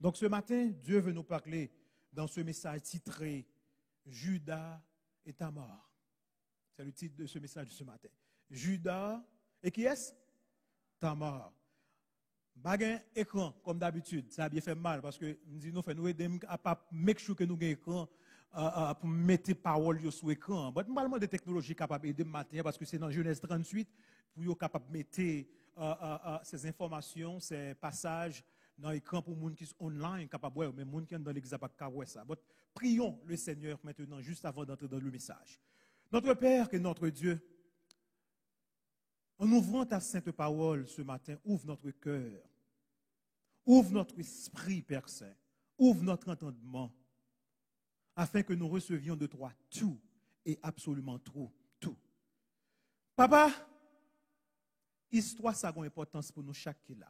Donc ce matin, Dieu veut nous parler dans ce message titré Judas et Tamar. C'est le titre de ce message de ce matin. Judas et qui est-ce? Tamar. Baguin écran, comme d'habitude, ça a bien fait mal parce que nous aider à pas make sure que nous avons écran pour mettre parole sur l'écran. Mais normalement, des technologies capables d'aider matin parce que c'est dans Genèse 38 pour être capable de mettre ces informations, ces passages dans l'écran pour les gens qui sont online, capables de mais les gens qui sont dans l'église pas capable ça. Prions le Seigneur maintenant, juste avant d'entrer dans le message. Notre Père, que notre Dieu, en ouvrant ta sainte parole ce matin, ouvre notre cœur, ouvre notre esprit, Père Saint, ouvre notre entendement, afin que nous recevions de toi tout et absolument tout. Papa, histoire ça a une importance pour nous chaque qui est là.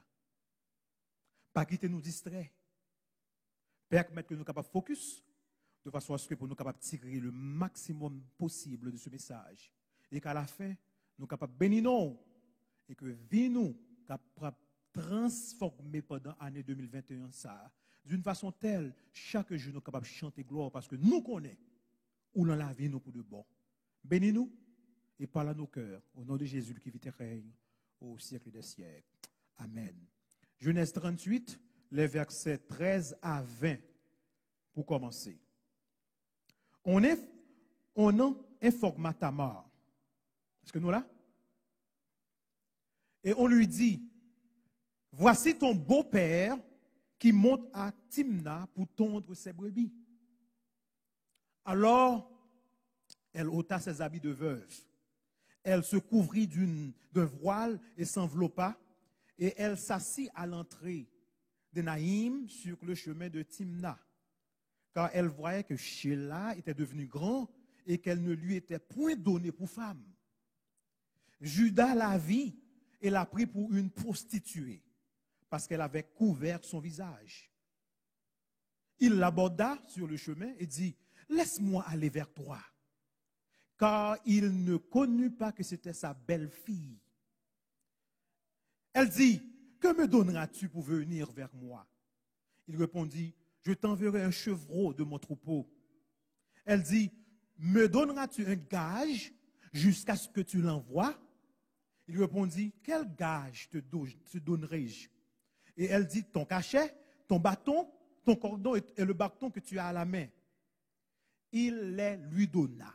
Pas quitter nous distrait. Permettre que nous soyons capables de focus, de façon à ce que pour nous capables de tirer le maximum possible de ce message. Et qu'à la fin, nous sommes capables de bénir nous et que vie nous capable transformer pendant l'année 2021 ça d'une façon telle chaque jour nous sommes capables de chanter gloire parce que nous connaissons où dans la vie nous pour de bon. Bénis-nous et parle à nos cœurs au nom de Jésus qui vit et règne au siècle des siècles. Amen. Genèse 38, les versets 13 à 20 pour commencer. On en informa Tamar. Est-ce que nous là? Et on lui dit, voici ton beau-père qui monte à Timna pour tondre ses brebis. Alors, elle ôta ses habits de veuve. Elle se couvrit d'un voile et s'enveloppa, et elle s'assit à l'entrée de Naïm sur le chemin de Timna, car elle voyait que Sheila était devenu grand et qu'elle ne lui était point donnée pour femme. Judas la vit et l'a pris pour une prostituée, parce qu'elle avait couvert son visage. Il l'aborda sur le chemin et dit, laisse-moi aller vers toi. Car il ne connut pas que c'était sa belle-fille. Elle dit, que me donneras-tu pour venir vers moi? Il répondit, je t'enverrai un chevreau de mon troupeau. Elle dit, me donneras-tu un gage jusqu'à ce que tu l'envoies? Il répondit, quel gage te donnerai-je? Et elle dit, ton cachet, ton bâton, ton cordon et le bâton que tu as à la main. Il les lui donna.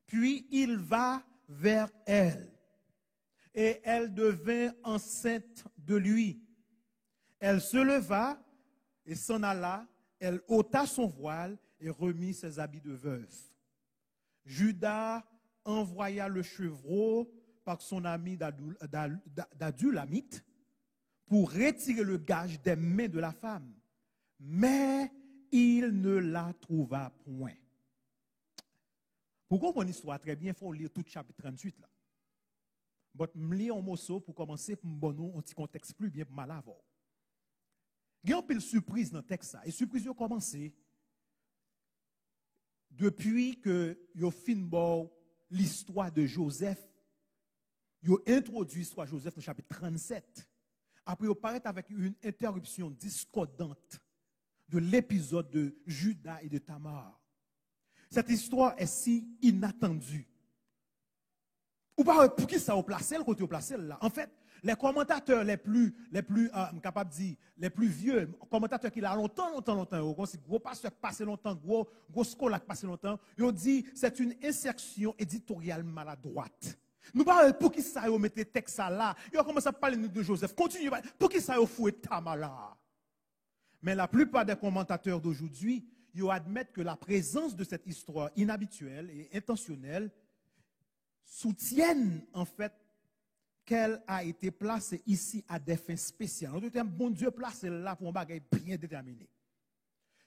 Puis il va vers elle. Et elle devint enceinte de lui. Elle se leva et s'en alla. Elle ôta son voile et remit ses habits de veuve. Judas envoya le chevreau par son ami d'Adulamite pour retirer le gage des mains de la femme. Mais il ne la trouva point. Pour comprendre l'histoire très bien, il faut lire tout le chapitre 38 là. Je vais lire un morceau pour commencer, pour me donner un petit contexte plus bien pour mal avant. Il y a une pile surprise dans le texte. Et surprise a commencé depuis que vous avez fini l'histoire de Joseph. Vous avez introduit l'histoire de Joseph dans le chapitre 37. Après, vous paraît avec une interruption discordante de l'épisode de Judas et de Tamar. Cette histoire est si inattendue. Ou pas pour qui ça a placé le côté placé là. En fait, les commentateurs les plus capable de dire, les plus vieux, commentateurs qui ont longtemps, gros pasteur passé longtemps, gros scolaire passé longtemps, ils ont dit c'est une insertion éditoriale maladroite. Nous parlons pour qui ça a mis le texte là. Ils ont commencé à parler de Joseph. Continuez, pour qui ça a foué Tamar là. Mais la plupart des commentateurs d'aujourd'hui, ils admettent que la présence de cette histoire inhabituelle et intentionnelle soutiennent en fait qu'elle a été placée ici à des fins spéciales. En d'autres termes, bon Dieu placé là pour un bagage bien déterminé.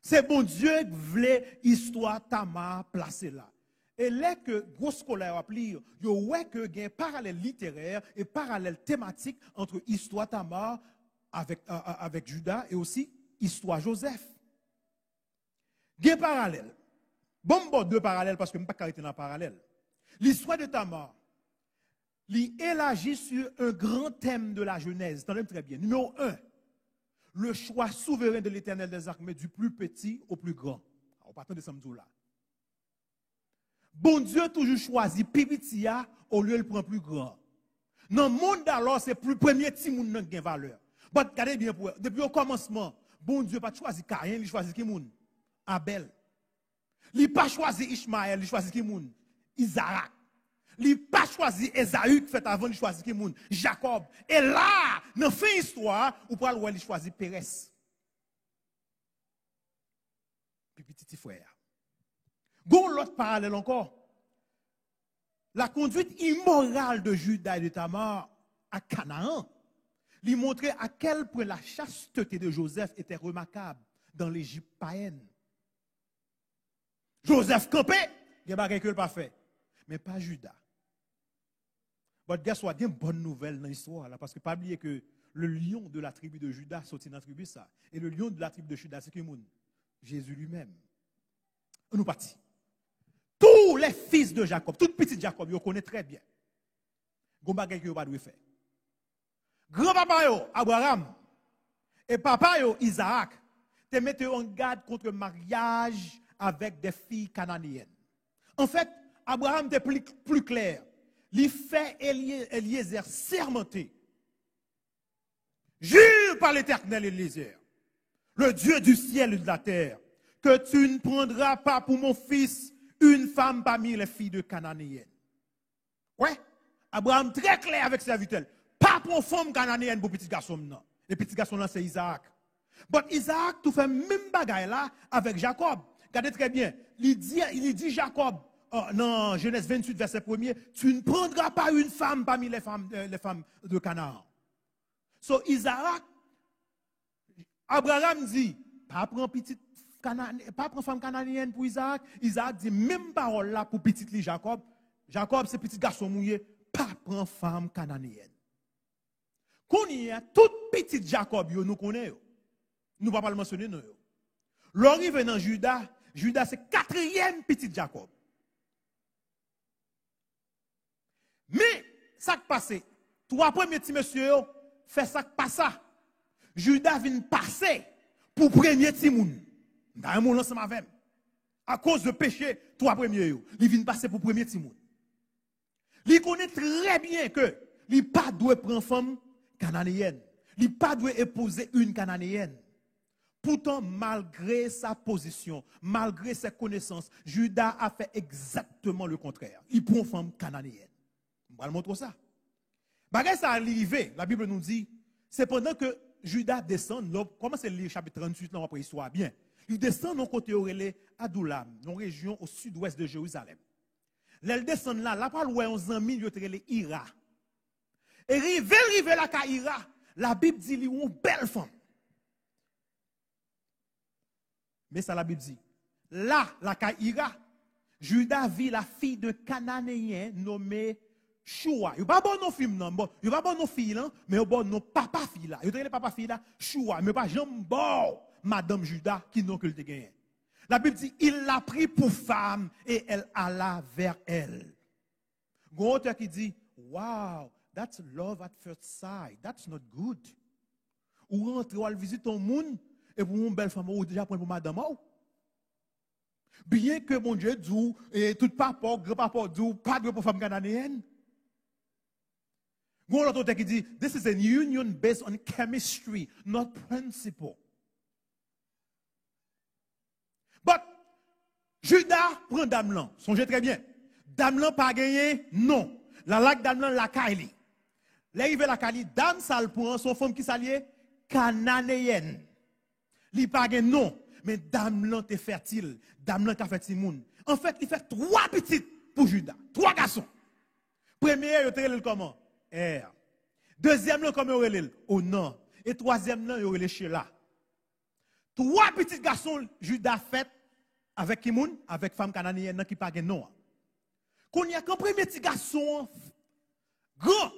C'est bon Dieu qui voulait histoire Tamar placée là. Et là que gros scolaire a pris, il y a que un parallèle littéraire et parallèle thématique entre histoire Tamar avec Judas et aussi histoire Joseph. Il y a un parallèle. Bon, deux parallèles parce que je ne peux pas arrêter dans le parallèle. L'histoire de Tamar, il élargit sur un grand thème de la Genèse. Entendez très bien. Numéro 1, le choix souverain de l'Éternel des armées, du plus petit au plus grand. On partant de samedi là. Bon Dieu toujours choisi plus petit au lieu de prendre plus grand. Dans le monde alors, c'est plus premier petit monde qui a valeur. Mais regardez bien, depuis le commencement, bon Dieu n'a pas choisi Caïn, il choisi qui moun? Abel. Il n'a pas choisi Ishmaël, il choisi qui moun? Isaac. Il n'a pas choisi Esaü qui fait avant, il choisi qui moun? Jacob. Et là, dans la fin de l'histoire, on parle où il choisit Pérez. Puis petit frère. Bon, l'autre parallèle encore. La conduite immorale de Judas et de Tamar à Canaan lui montrait à quel point la chasteté de Joseph était remarquable dans l'Égypte païenne. Joseph campait, il n'y a pas quelque chose pas fait, mais pas Judas. But guess what? Il y a une bonne nouvelle dans l'histoire là, parce que pas oublier que le lion de la tribu de Judas sortit dans la tribu ça, et le lion de la tribu de Judas c'est qui? Jésus lui-même. Nous partis. Tous les fils de Jacob, tout petit Jacob, ils connaissent très bien. Gomba quelque chose pas de faire. Grand-papa yo, Abraham, et papa yo, Isaac, te mettent en garde contre le mariage avec des filles cananéennes. En fait, Abraham était plus clair. Il fait Eliezer sermenter. Jure par l'Éternel Eliezer, le Dieu du ciel et de la terre, que tu ne prendras pas pour mon fils une femme parmi les filles de cananéennes. Ouais, Abraham très clair avec sa vitelle. Pas pour une femme cananéenne pour petit garçon non. Le petit garçon là c'est Isaac. Mais Isaac tout fait même bagaille là avec Jacob. Regardez très bien. Il dit Jacob dans Genèse 28 verset 1er, tu ne prendras pas une femme parmi les femmes de Canaan. So Isaac, Abraham dit pas prendre pas prendre femme cananéenne pour Isaac. Isaac dit même parole là pour petit li Jacob. Jacob c'est petit garçon mouillé, pas prendre femme cananéenne. Qu'on y a tout petit Jacob yo nous connaît. Nous pas le mentionner non. L'arrivée dans Judas, Judas c'est quatrième petit Jacob. Mais ça qui passe, trois premiers petits monsieur fait ça qui passe. Judas vient passer pour premier petit moun. Dans un monde ensemble avec. À cause de péché, trois premiers yo, il vient passer pour premier petit moun. Il connaît très bien que il pas doit prendre femme cananéenne. Il pas doit épouser une cananéenne. Pourtant, malgré sa position, malgré ses connaissances, Judas a fait exactement le contraire. Il prend une femme cananéenne. On va le montrer ça. Bagay ça arrivé, la Bible nous dit, c'est pendant que Judas descend, comment c'est le chapitre 38 dans après histoire bien. Il descend dans côté Aurélie, Adoulam, dans la région au sud-ouest de Jérusalem. L'elle descend là pas loin 11 amis, il y a Ira. Et rive la Ira, la Bible dit qu'il y a une belle femme. Mais ça la Bible dit. Là, la Ira, Judas vit la fille de Cananéen nommée Choua. Il n'y a pas bon nos filles, non. Il n'y a pas bon nos filles, mais il y a bon nos papa filles là. Il y a les papa filles là, Choua. Mais pas Jean-Bon, Madame Judas, qui n'ont que le gagné. La Bible dit, il l'a pris pour femme et elle alla vers elle. Il y a un auteur qui dit, wow, that's love at first sight. That's not good. Ou rentre, ou visite ton monde, et pour une belle femme, ou déjà prendre pour madame. Bien que mon Dieu dit, et tout papa, grand papa dit, pas de pour femme cananéenne. Il y a un auteur qui dit, this is a union based on chemistry, not principle. But, Judas prend Damelan. Songez très bien. Damelan pas gagné, non. La lac Damelan la Kaili. L'arrivée la Kaili, Dame Sal prend son femme qui s'allie cananéenne. Li pas gagné, non. Mais Damelan est fertile. Damelan a fait Timoun. En fait, il fait trois petites pour Judas. Trois garçons. Premier, il a comment? R. Deuxième, comment il a Onan. Et troisième, il a Sheila. Trois petits garçons, Judas fait avec Kimoun, avec femme cananéenne qui pas non. Quand il y a qu'un premier petit garçon grand,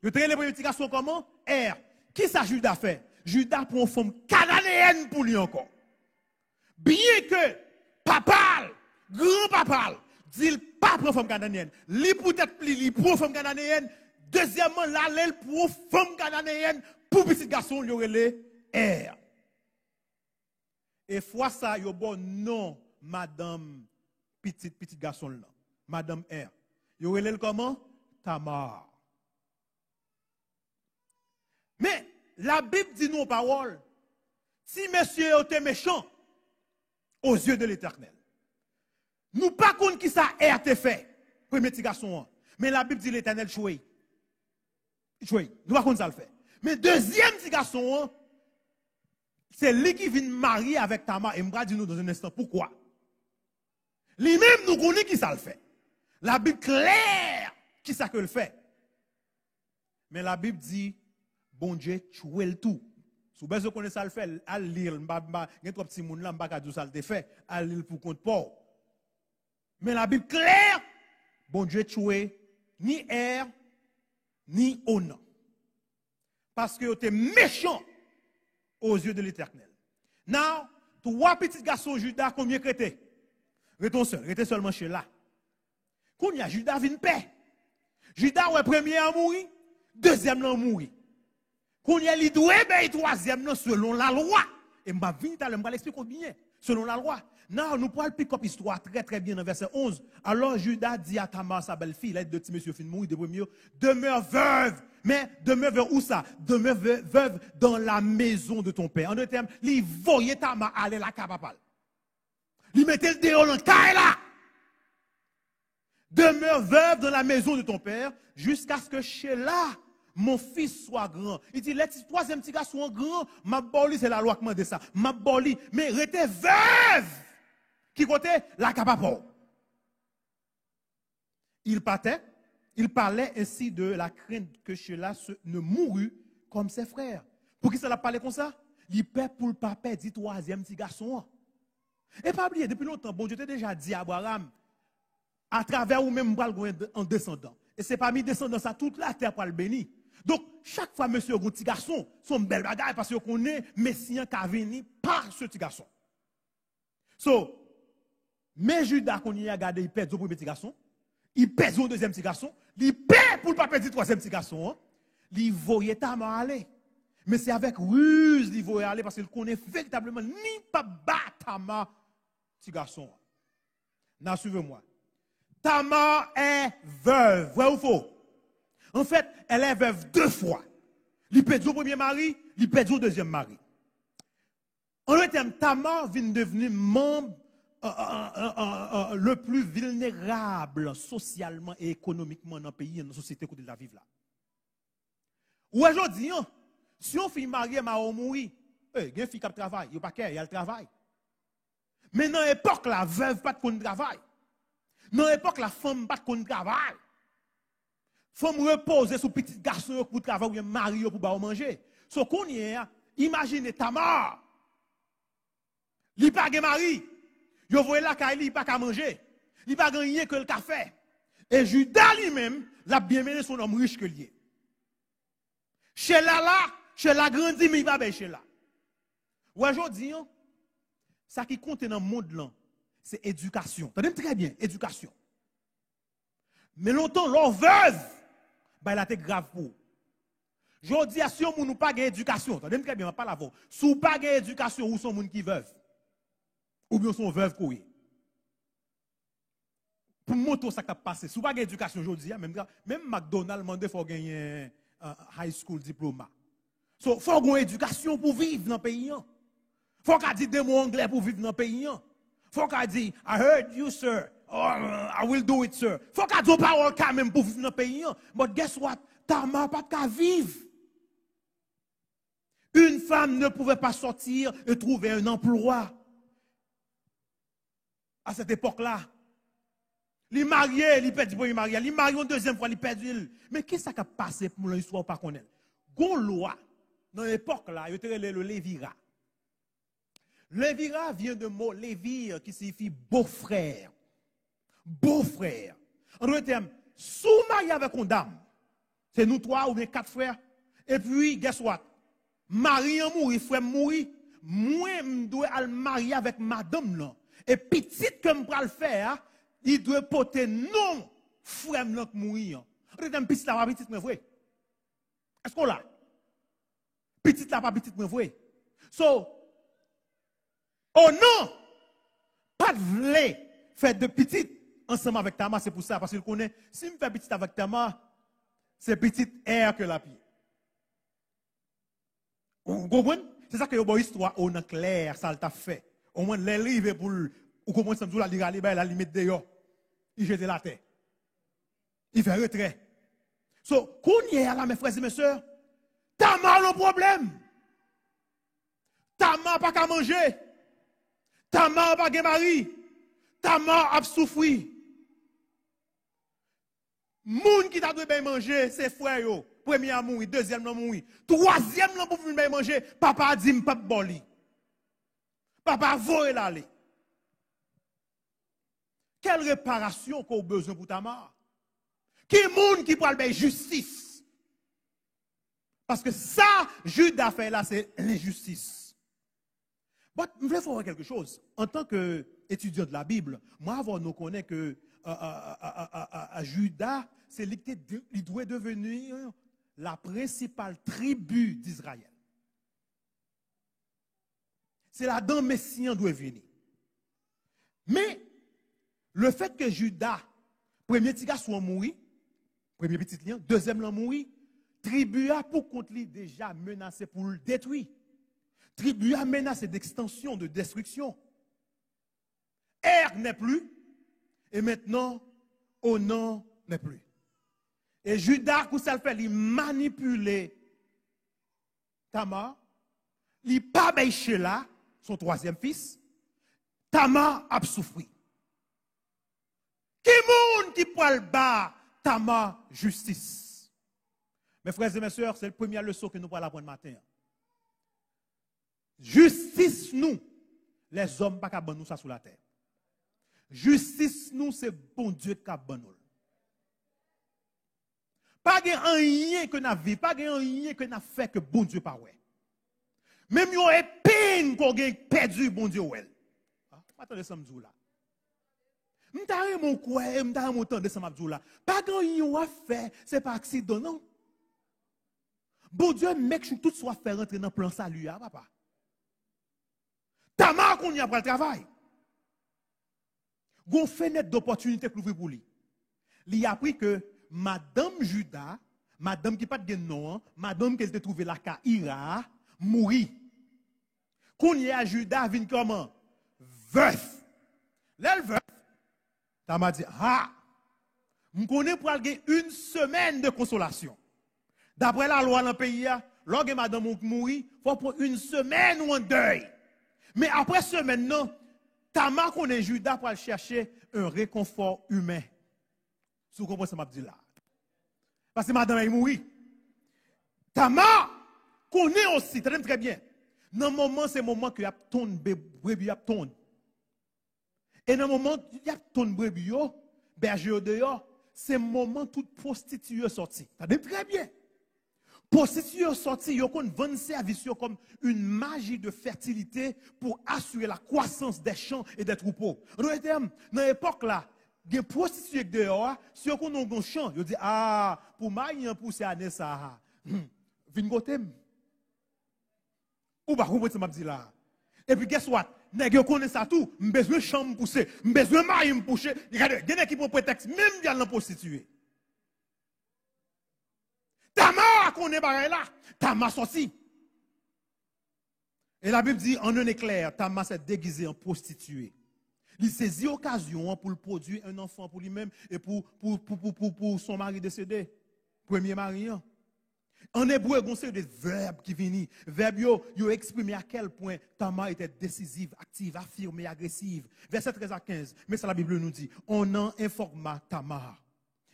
le premier petit garçon comment? R. Qui ça Judas fait? Judas prend une femme cananéenne pour lui encore. Bien que papa, grand papa, dit pas prend femme cananéenne. Lui peut-être lui prend femme cananéenne. Deuxièmement, là, pour femme cananéenne, pour petit garçon, il y aurait R. Et fois ça, yo bon non, madame petit garçon là. Madame R. Yo relève comment? Tamar. Mais la Bible dit nous en parole, si monsieur était méchant aux yeux de l'Éternel, nous pas contre qui ça R te fait, premier petit garçon. Mais la Bible dit l'Éternel choué. Choué. Nous pas contre ça le fait. Mais deuxième petit garçon, c'est lui qui vient marier avec Tamar. Et je vais dire nous dans un instant pourquoi. Lui-même, nous connaissons qui ça le fait. La Bible claire qui ça que le fait. Mais la Bible dit, bon Dieu, tuer le tout. Si vous connaissez ça le fait, à lire, il y a trois petits monde là, je ne sais pas ça le fait, à lire pour compte pas. Mais la Bible claire, bon Dieu, tuer ni R, ni Onan. Parce que vous êtes méchant aux yeux de l'Éternel. Now, trois petits garçons Judas, combien crétés? Restez seulement chez là. Quand il y a Judas, vient paix. Judas, ouais, premier à mourir, deuxième à mourir. Quand il y a l'idoué, ben, troisième selon la loi. Et je vais l'expliquer bien, selon la loi. Non, nous pourrons pick up l'histoire très très bien dans verset 11. Alors Judas dit à Tamar, sa belle-fille, là, deux petits messieurs fin mourir, de premier, demeure veuve. Mais demeure veuve où ça? Demeure veuve dans la maison de ton père. En d'autres termes, il voyait Tamar aller la capapale. Il mettait le dehors dans le caille là. Demeure veuve dans la maison de ton père jusqu'à ce que Sheila, mon fils, soit grand. Il dit, le troisième petit gars soit grand, ma boli, c'est la loi qui m'a dit ça. Ma boli, mais restez veuve. Qui côté? La capapole. Il partait, il parlait ainsi de la crainte que Sheila ne mourut comme ses frères. Pour qui ça l'a parlé comme ça? Il paie pour le papa dit troisième petit garçon. Et pas oublier, depuis longtemps, bon Dieu t'a déjà dit à Abraham, à travers ou même en descendant. Et c'est parmi descendants ça, toute la terre pour le bénir. Donc, chaque fois, monsieur, un petit garçon, son bel bagage, parce qu'on est Messie qui a venu par ce petit garçon. So, mais Judas, qu'on y a gardé, il perd au premier petit garçon, il perd au deuxième petit garçon, il perd pour ne pas perdre le troisième petit garçon. Hein. Il voyait Tamar aller. Mais c'est avec ruse qu'il voyait aller parce qu'il connaît véritablement ni pas battre Tamar, petit garçon. Non, suivez-moi. Tamar est veuve. Vrai ou faux? En fait, elle est veuve deux fois. Il perd au premier mari, il perd au deuxième mari. En d'autres termes, Tamar vient devenir membre le plus vulnérable socialement et économiquement dans le pays, dans la société où il la vivre là. Ou aujourd'hui, si on fait marier ma mourir, il y a une fille qui travaille, il n'y a pas qu'elle, il y a le travail. Mais dans l'époque, la veuve pas de travail. Dans l'époque, la femme pas de travail. Femme reposer sur petit garçon pour travailler ou mari pour manger. Ce qu'on y est, imaginez Tamar. Il pas de mari. Yo voyez la caille, il pas qu'à manger. Il pas rien que le café. Et Judas lui-même l'a bien mené son homme riche que lui. Chez la grandi mais il va bien chez là. Aujourd'hui, ça qui compte dans le monde là, c'est éducation. T'entendez très bien, éducation. Mais longtemps, leur veuve, bah elle a été grave pour. Je dis à si on n'a pas d'éducation, t'entendez très bien, pas la voix. Si on pas d'éducation, ou sont gens qui veuve. Ou bien sont veuves courir. Pour montrer ça qui a passé. Si vous n'avez pas d'éducation aujourd'hui, même McDonald's demande faut gagner un high school diplôme. So, faut avoir une éducation pour vivre dans le pays. Faut qu'on dise des mots anglais pour vivre dans le pays. Faut qu'on dise I heard you, sir. Or, I will do it, sir. Faut qu'on dise parole quand même pour vivre dans le pays. But guess what? Tamar pas qu'à vivre. Une femme ne pouvait pas sortir et trouver un emploi. À cette époque-là, il marié, il perd du premier mariage, il marié une deuxième fois, il perd du. Mais qu'est-ce qui a passé pour l'histoire ou pas connaître? Gon loi, dans l'époque là, il y a le lévira. Lévira vient de mot lévir qui signifie beau-frère. Beau-frère. En d'autres termes, sous marié avec une dame, c'est nous trois ou bien quatre frères. Et puis, guess what? Marie en mourit, frère mourit. Moi, je dois aller marier avec madame là. Et petit que je vais le faire, il doit porter non frère qui mourir. Vous avez un petit là, pas petit, mais vrai. Est-ce qu'on l'a? Petit là, pas petit, mais vrai. So, oh non, pas de vle faire de petites ensemble avec Tamar, c'est pour ça, parce qu'il connaît, si je fais petite avec Tamar, c'est petite air que la pied. Vous comprenez? C'est ça que votre histoire, on est clair, ça t'a fait. Au moins, les livres pour, ou comment ça me dit, la lire, la limite dehors. Il jette la terre. Il fait retrait. So, qu'on y est là, mes frères et mes soeurs, Tamar a un problème. Tamar pas qu'à manger. Tamar pas qu'à mari. Tamar a souffri. Moun qui t'a dû bien manger, c'est frère yo. Premier à mourir, deuxième à mourir. Troisième à pour venir bien manger, papa a dit m'pas boli. Papa a volé l'aller. Quelle réparation qu'on a besoin pour Tamar? Qui moun qui peut faire justice? Parce que ça, Judas fait là, c'est l'injustice. Bon, je voulais faire quelque chose. En tant qu'étudiant de la Bible, moi, avant, nous connaissons que Judas, c'est lui qui doit devenir la principale tribu d'Israël. C'est là-dedans que Messie doit venir. Mais, le fait que Judas, premier petit gars soit mort, premier petit lien, deuxième lien mort, tribu a pour contre lui déjà menacé pour le détruire. Tribu a menacé d'extension, de destruction. Er n'est plus, et maintenant, Onan n'est plus. Et Judas, quand ça fait, il manipule Tamar, il pas bêché là, son troisième fils, Tamar a souffert. Qui monde qui peut le bas Tamar justice? Mes frères et mes sœurs, c'est la première leçon que nous allons apprendre matin. Justice nous, les hommes pas qu'à nous ça sur la terre. Justice nous, c'est bon Dieu qui a ban nous. Pas rien que n'a vu, pas rien que n'a fait que bon Dieu pas ouais. Même yo est peine qu'on a perdu bon Dieu ouais. Attendez ça me dit là. M'tare mon quoi, m'tare mon temps de ça m'a dit là. Pas rien à faire, c'est pas accident non. Bon Dieu mec tout soit faire rentrer dans plan salut papa. Tamar qu'on y a pour le travail. Gon fenêtre d'opportunité pour ouvrir pour lui. Il a appris que Madame Judas, Madame qui pas de nom, Madame qui s'était trouvée là qu'à Ira, mourit. Qu'on y a Judas vient comment? Veuf. L'elle veuf. Tamar dit je connais pour aller une semaine de consolation. D'après la loi dans le pays, lorsque madame mourit, il faut prendre une semaine ou un deuil. Mais après semaine, non, Tamar connaît Judas pour aller chercher un réconfort humain. Si vous comprenez ce que je dis là. Parce que madame est mourie. Tamar connaît aussi, très bien. Dans le moment, c'est le moment que y a ton bébé, y a ton. Et dans le moment où y a ton bébé, berger dehors, c'est le moment où toute prostituée sortie. Ça dit très bien. Prostituée sortie, ils ont vendu service comme une magie de fertilité pour assurer la croissance des champs et des troupeaux. Dans l'époque là, des prostituées dehors, si on a un champ, ils disent pour mailler pour ces années ça, vin gotem. Ou pas comprendre ce que je dis là. Et puis guess what? Nèg connaît ça tout, besoin chambre pousser, besoin mailler me pousser. Regardez, il y a qui pour prétexte même bien la prostituée. Tamar connaît bagay là, Tamar sorti. Et la Bible dit en un éclair, Tamar s'est déguisé en prostituée. Il saisit l'occasion pour produire un enfant pour lui-même et pour son mari décédé, premier mari. En hébreu, il y a des verbes qui viennent. Verbes, ils expriment à quel point Tamar était décisive, active, affirmée, agressive. Verset 13 à 15. Mais ça, la Bible nous dit, on en informa Tamar.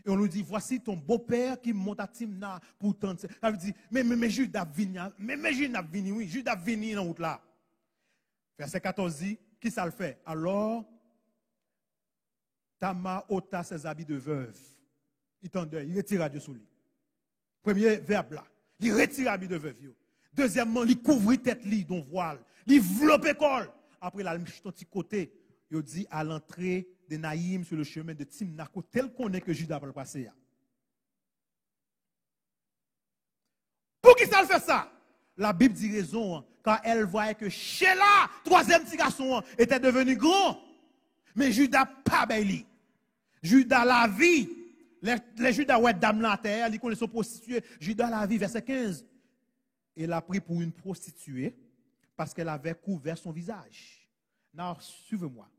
Et on nous dit, voici ton beau-père qui monte à Timna pour tenter. Ça veut dire, mais Judas vini, oui, Judas vini dans route là. Verset 14 dit, qui ça le fait? Alors, Tamar ôta ses habits de veuve. Il retira Dieu sous lui. Premier verbe là, il retire l'habit de veuve. Deuxièmement, il couvre tête li don voile. Il enveloppe école. Après là, il met ton petit côté. Il dit à l'entrée de Naïm sur le chemin de Timna, tel qu'on est que Judas va le passer. Pour qui ça le fait ça? la Bible dit raison, hein, car elle voyait que Sheila, troisième petit garçon, hein, était devenu grand. Mais Judas pas baili. Judas la vie. Les Judas ouais dame la terre, ils connaissent son prostituée. Judas la vie, verset 15. Il a pris pour une prostituée parce qu'elle avait couvert son visage. Non, suivez-moi.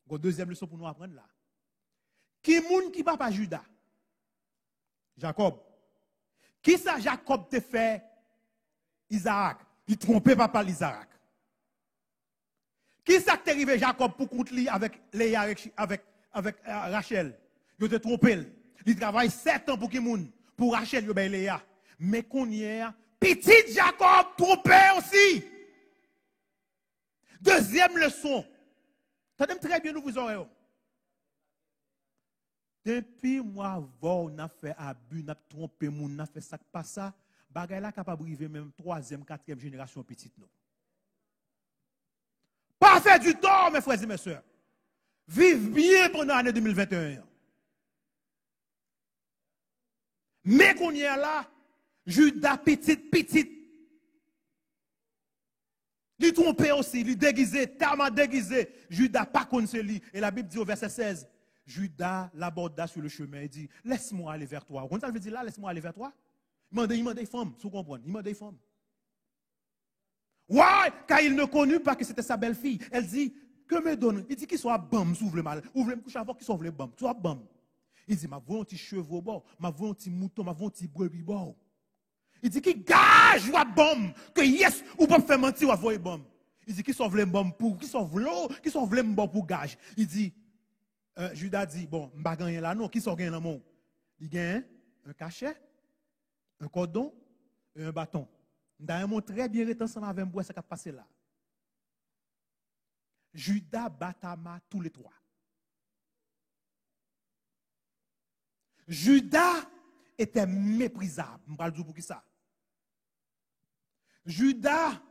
Une deuxième leçon pour nous apprendre là. Qui moun qui papa Judas? Jacob. Qui ça Jacob te fait Isaac? Il trompait papa Isaac. Qui ça t'est arrivé Jacob pour contre lui avec Léa avec Rachel? Il te trompé. Il travaille 7 ans pour qui moun pour Rachel yo ben Léa. Mais qu'on y est petit Jacob trompé aussi. Deuxième leçon. Tenez très bien nous vous oreilles. Depuis moi, on a fait abus, on a trompé, on a fait ça, pas ça, bagay là capable de arriver même 3e, 4e génération petite nous. Pas faire du tort, mes frères et mes sœurs. Vive bien pendant l'année 2021. Mais qu'on y est là, Judas petite. Il trompé aussi, il déguisé, tellement déguisé. Judas pas contre lui. Et la Bible dit au verset 16. Judas l'aborda sur le chemin et dit, laisse-moi aller vers toi. Quand ça veut dire là, laisse-moi aller vers toi? Il m'a dit femme, vous comprenez? Il m'a dit femme. Ouais, car il ne connut pas que c'était sa belle-fille. Elle dit, que me donne? Il dit qu'il soit bam, s'ouvre le mal. Ouvre le couche avant qu'il s'ouvre le bam. Soit bam. Il dit, ma voix un petit cheveu au bord, ma voix un petit mouton, ma voix un petit brebis bord. Il dit qu'il gage ou bam, que yes, ou pas faire mentir ou avoir bam. Il dit qu'il sauve le bam pour, qu'il sauve l'eau, qu'il sauve le bam pour gage. Il dit, Judas dit, bon, je ne vais pas gagner là, non, qui sort gagner là, mon? Il gagne un cachet, un cordon et un bâton. D'ailleurs, très bien été ensemble avec moi, ça qui a passé là. Judas batama tous les trois. Judas était méprisable. Je vais dire pour qui ça? Judas,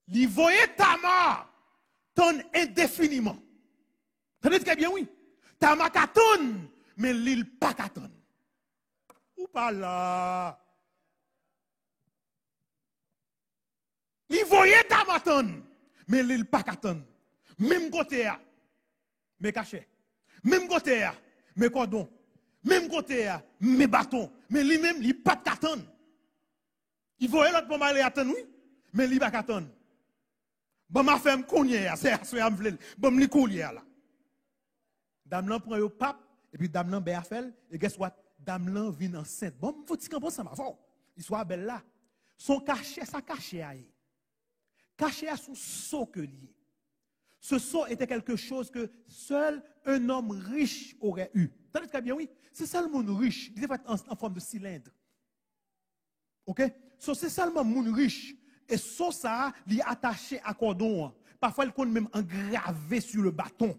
il voyait Tamar ton indéfiniment. Tenez très bien, oui. Tamar katon, mais l'île pas katon. Ou pas là. Il voyait Tamar ton, mais l'île pas katon. Même côté, mais caché. Même côté, mais cordon. Même côté, mais bâton. Mais lui-même, il pas katon. Il voyait l'autre pour m'aller attendre, oui, mais il pas katon. Bon, ma femme connaît, c'est à me bon, me couler là. Dame lan prend au pape, et puis dame lan béafel, et guess what? Dame lan vient enceinte. Bon, faut dire qu'on ça m'a fait. Il soit belle là. Son cachet, ça cachet à caché à son sceau que lié. Ce sceau était quelque chose que seul un homme riche aurait eu. T'as très bien, oui? C'est seulement un riche. Il est fait en forme de cylindre. OK? So, c'est seulement un monde riche. Et ça, il est attaché à cordon. Parfois, il est même engravé sur le bâton.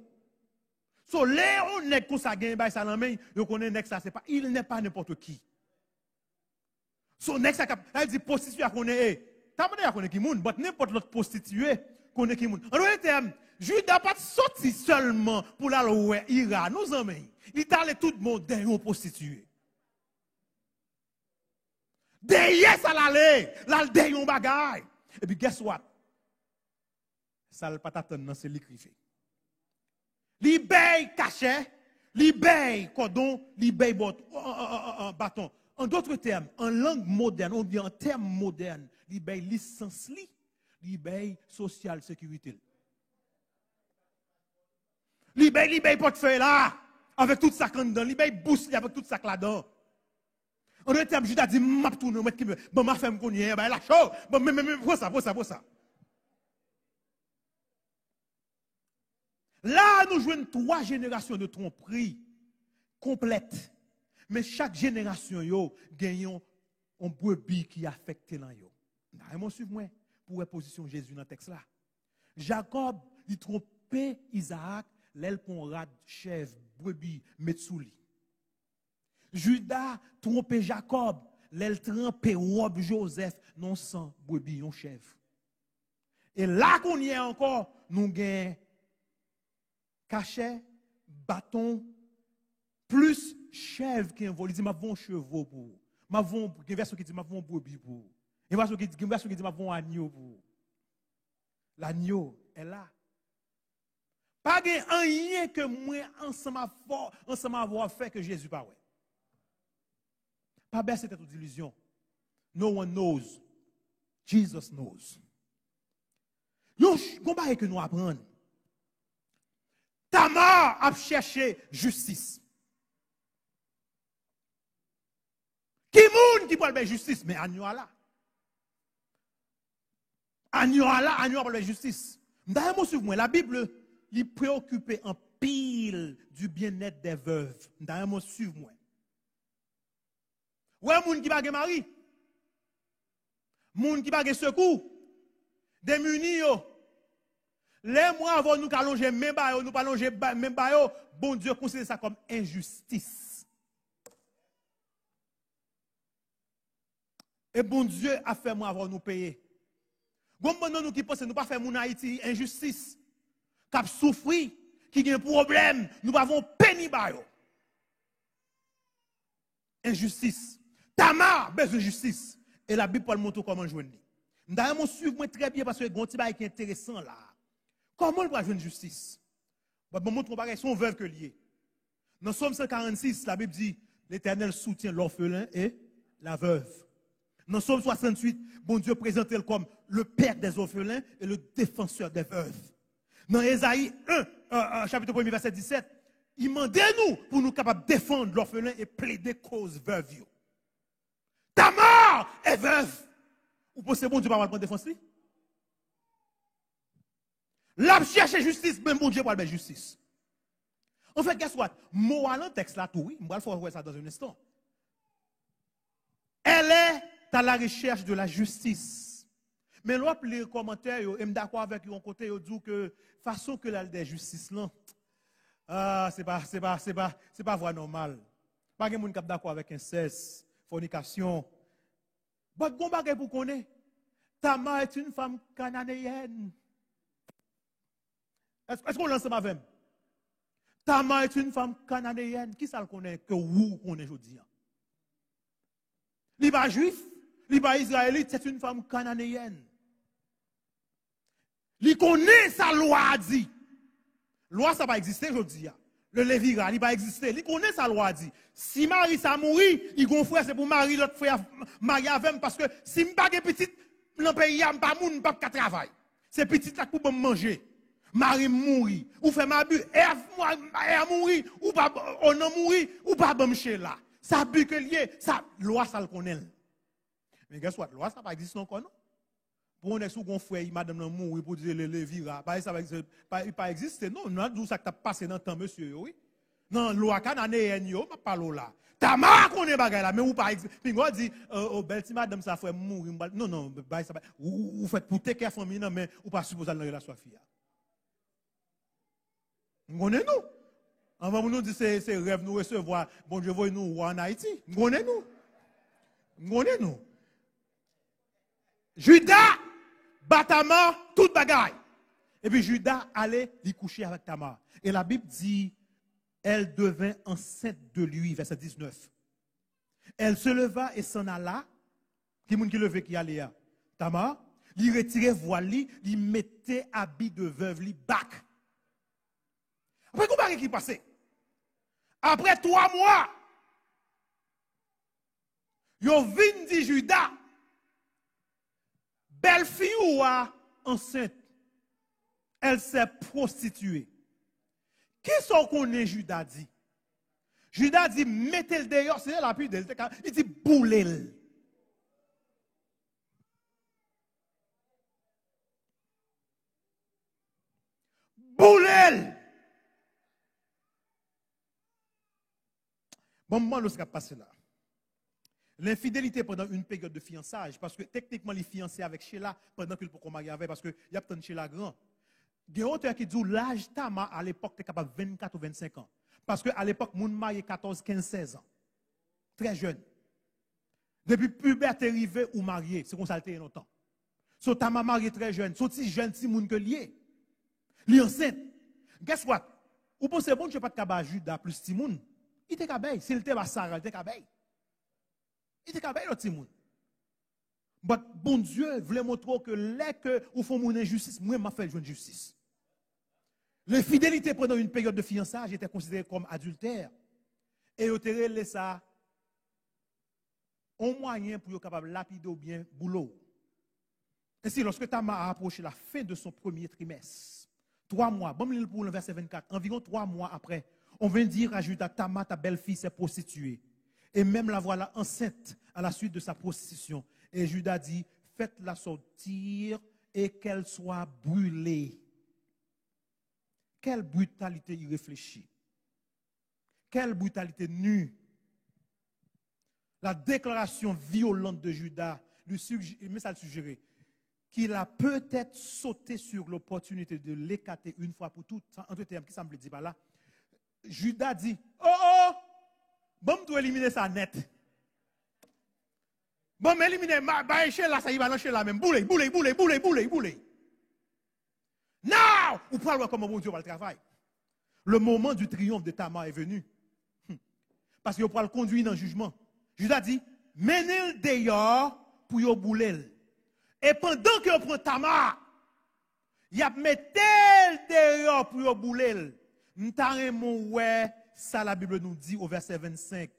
So, là, on est comme ça, gagne, ça l'emmène, on connaît que ça, c'est pas, il n'est pas n'importe qui. So, next, il dit, prostituée, à connaître, t'as pas à connaître qui moun, mais n'importe l'autre prostituée, connaît qui moun. En d'autres termes, Judas pas sorti seulement pour la loi Ira, nous amis. Il est allé tout le monde derrière une prostituée. Derrière ça l'aller, là derrière un bagaille. Et puis guess what? Ça le patatone c'est l'écrivé. Li bay cachet, li bay cordon, li bay bâton. En d'autres termes, en langue moderne, ou bien en termes modernes, li bay licence li bay social sécurité. Li bay portefeuille là, avec tout ça dedans, li bay bourse avec tout ça là-dedans. En d'autres termes, Judas dit, m'a tourné, bon, ma femme connaît, ben, la chose, bon, mais, pour ça. Là, nous jouons 3 générations de tromperie complètes. Mais chaque génération, yo, gagne un brebis qui affecte dans yo. Vous suivez-moi pour la position de Jésus dans le texte là. Jacob, il trompait Isaac, l'aile pon rad, chèvre, brebis, metsouli. Judas trompait Jacob, l'aile trempait robe Joseph, non sans brebis, non chèvre. Et là qu'on y est encore, nous gagnons cachet, bâton, plus chèvre qui envole. Il dit, ma bon chevaux pour vous. Il y a une version qui dit ma vont brebis pour. Il y a une version qui dit ma vont agneau pour. L'agneau est là. Pas rien que moi ensemble avoir fait que Jésus pas ouais. Pas baisser cette illusion. No one knows. Jesus knows. Yon combat que nous apprenons. Tamar a cherché justice. Qui moun qui parle de justice mais agneau là. Agneau là, agneau parle de justice. D'ailleurs sur moi la Bible il préoccupé en pile du bien-être des veuves. D'ailleurs sur moi. Ouais moun qui pas de mari. Moun qui pas de secours. Démunis yo. Les mois avant nous allonger même ba yo, nous pas allonger même ba yo, bon Dieu considère ça comme injustice. Et bon Dieu a fait moi avant nous payer. Bon nous qui pensons nous pas faire mon Haïti injustice. Cap souffrir, qui a un problème, nous pas avons péni ba yo. Injustice. Tamar besoin de justice. Et la Bible parle montre comment joindre. D'ailleurs, mon suivre très bien parce que gon ti bail qui intéressant là. Comment on peut joindre justice? Bon montre pareil son veuve que lié. Dans Somme 146, la Bible dit l'Éternel soutient l'orphelin et la veuve. Dans Somme 68, bon Dieu présente elle comme le père des orphelins et le défenseur des veuves. Dans Ésaïe 1, chapitre 1, verset 17, il demande nous pour nous capables de défendre l'orphelin et plaider cause veuve. Tamar est veuve. Ou pensez bon Dieu pas prendre défense lui? La cherche justice, même bon Dieu pas de justice. En fait, qu'est-ce que moral en texte là tout, oui, on va voir ça dans un instant. Elle est à la recherche de la justice. Mais l'autre les commentaires, je suis d'accord avec un côté, ils disent que façon que la de justice là, c'est pas voie normale. Pas de monde qui est d'accord avec inceste, fornication. Bon, bon bagay pour connaître. Tamar est une femme cananéenne. Est-ce qu'on lance ma veine? Tamar est une femme cananéenne. Qui ça le connaît que vous connaissez aujourd'hui? Il n'est pas juif, il n'est pas israélite, c'est une femme cananéenne. Il connaît sa loi dit. Loi ça va exister aujourd'hui. Le Lévirat, il va exister. Il connaît sa loi dit. Si Marie ça mourit, il gon frère c'est pour Marie l'autre frère Marie avec parce que si m'pas de petite dans pays a pas moun pas ka travail. C'est petite là pour manger. Marie mourit ou fait m'abus elle mourit ou pas on a mourit ou pas bamcher là. Ça but que lié, ça loi ça le connaît. Mais qu'est-ce que loi ça pas existe encore non? Pour on est sous gon frère madame nan mourir pour dire le Lévirat, ça pas exister non, non d'où ça t'a passé dans temps monsieur oui. Non, loi cananéenne yo, pas parler là. Tamar connaît bagay là, mais ou pas existe. Puis on dit belle si madame ça frère mourir. Non non, ça ou faites pour te care famille non mais ou pas supposé dans relation fille. On connaît nous. Avant nous dire c'est rêve nous recevoir bon Dieu voyez nous en Haïti. On connaît nous. On connaît nous. Judas bat Tamar toute bagaille. Et puis Judas allait lui coucher avec Tamar. Et la Bible dit elle devint enceinte de lui, verset 19. Elle se leva et s'en alla. Qui moun qui levé qui allait à Tamar, lui retirait voile, lui mettait habit de veuve, lui bac. Après comment qui passait? Après 3 mois, yo vinn dit Judas, belle fille ou enceinte, elle s'est prostituée. Qui sont qu'on est Judas dit? Judas dit mettez le dehors, c'est la pluie d'elle. Il dit boulez-le. Boulez-le. Bon moment ce qui a passé là. L'infidélité pendant une période de fiançage, parce que techniquement, les fiancés avec Sheila pendant qu'il peut marier avec, parce qu'il y a peut-être Sheila grand. Il y a un auteur qui dit l'âge Tamar à l'époque était capable de 24 ou 25 ans. Parce qu'à l'époque, moun marié 14, 15, 16 ans. Très jeune. Depuis puberté arrivé ou marié, c'est qu'on s'altère longtemps. So Tamar marié très jeune, so ti jeune ti moun que lié. Li enceinte. Guess what? Ou pensez bon, je pas de cabas Judas plus ti moun. Il était cabay, s'il était pas Sarah, il était cabay. Il était capable de petit monde. Mais bon Dieu voulait montrer que les que ou font mon injustice, moi m'a fait jouer justice. L'infidélité pendant une période de fiançailles était considérée comme adultère. Et il laissé ça un moyen pour être capable de lapider ou bien boulot. Ainsi, lorsque Tamar a approché la fin de son premier trimestre, 3 mois, bon, pour le verset 24, environ 3 mois après, on vient dire à Judas, Tamar, ta belle-fille, s'est prostituée. Et même la voilà enceinte à la suite de sa prostitution. Et Judas dit, faites-la sortir et qu'elle soit brûlée. Quelle brutalité irréfléchie. Quelle brutalité nue. La déclaration violente de Judas lui suggérait qu'il a peut-être sauté sur l'opportunité de l'écarter une fois pour toutes. Entre termes, qui ça me dit par là? Judas dit, oh, bon, tu éliminer ça net. Bon, mais éliminer, bah, chez là, ça y va dans chez là même. Boulez. Non! Ou pas voir comment mon Dieu va le travail. Le moment du triomphe de Tamar est venu. Parce qu'il va le conduire dans le jugement. Judas dit, menez-le dehors pour y bouler. Et pendant qu'il prend Tamar, il a mis tel dehors pour y bouler. Ouais, ça la Bible nous dit au verset 25.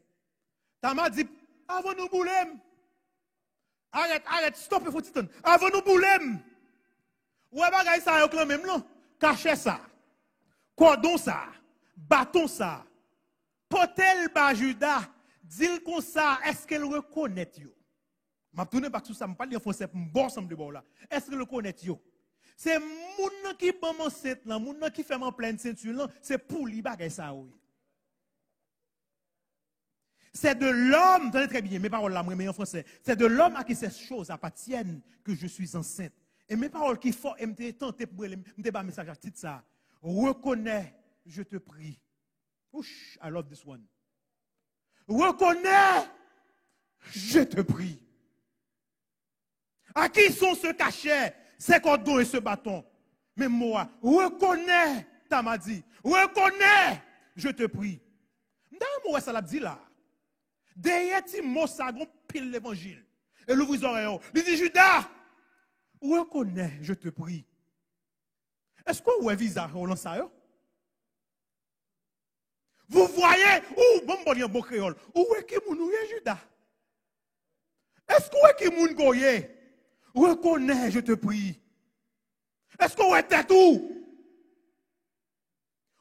Tamar dit, avant nous bouler. Arrête, stop, il faut t'entendre. Avant nous bouler. Ouais, bagay ça yo quand même non. Cachez ça. Cordon ça. Bâton ça. Potel ba Judas, dit comme ça, est-ce qu'elle reconnaît yo? M'a tourné par tout ça, me parle en français bon ensemble de là. Est-ce qu'elle reconnaît yo? C'est moun qui bon enceinte là, moun qui fait en pleine ceinture là, c'est pour li bagay ça oui. C'est de l'homme, tenez très bien, mes paroles là, moi, mais en français. C'est de l'homme à qui ces choses appartiennent que je suis enceinte. Et mes paroles qui font, et me tenté pour me un message à titre ça. Reconnais, je te prie. Ouch, I love this one. Reconnais, je te prie. À qui sont ce cachet, ces cordons et ce bâton? Mais moi, reconnais, Tamar dit. Reconnais, je te prie. Dans moi, ça l'a dit là. Derrière ti mot ça, gon pile l'évangile. Et l'ouvre les oreilles. Il dit Judas, reconnais, je te prie. Est-ce que vous avez visage Roland ça yo? Vous voyez où bon bon créole. Où est qui moun Judas? Est-ce que où est qui moun goye? Reconnais, je te prie. Est-ce que vous êtes tête où?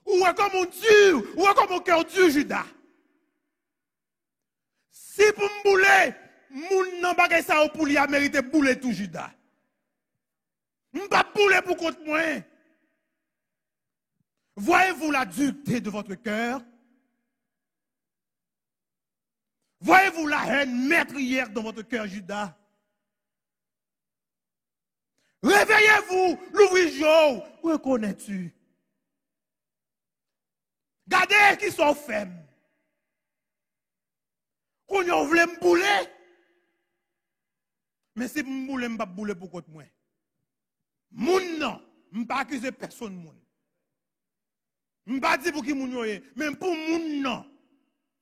Où est comme mon Dieu? Où est comme mon cœur dur Judas? Si pour me bouler, moun nan bagay sa pour lui a mérité bouler tout Judas. M'pas bouler pour contre moi. Voyez-vous la dureté de votre cœur? Voyez-vous la haine meurtrière dans votre cœur, Judas? Réveillez-vous, l'ouvrier, reconnais-tu? Gardez qui sont faibles. Qu'on y a voulu me bouler. Mais si je me boule, je ne vais pas bouler pour contre moi. Moun non, je ne vais pas accuser personne. Je ne vais pas dire pour qui moun yoye, même pour moun non.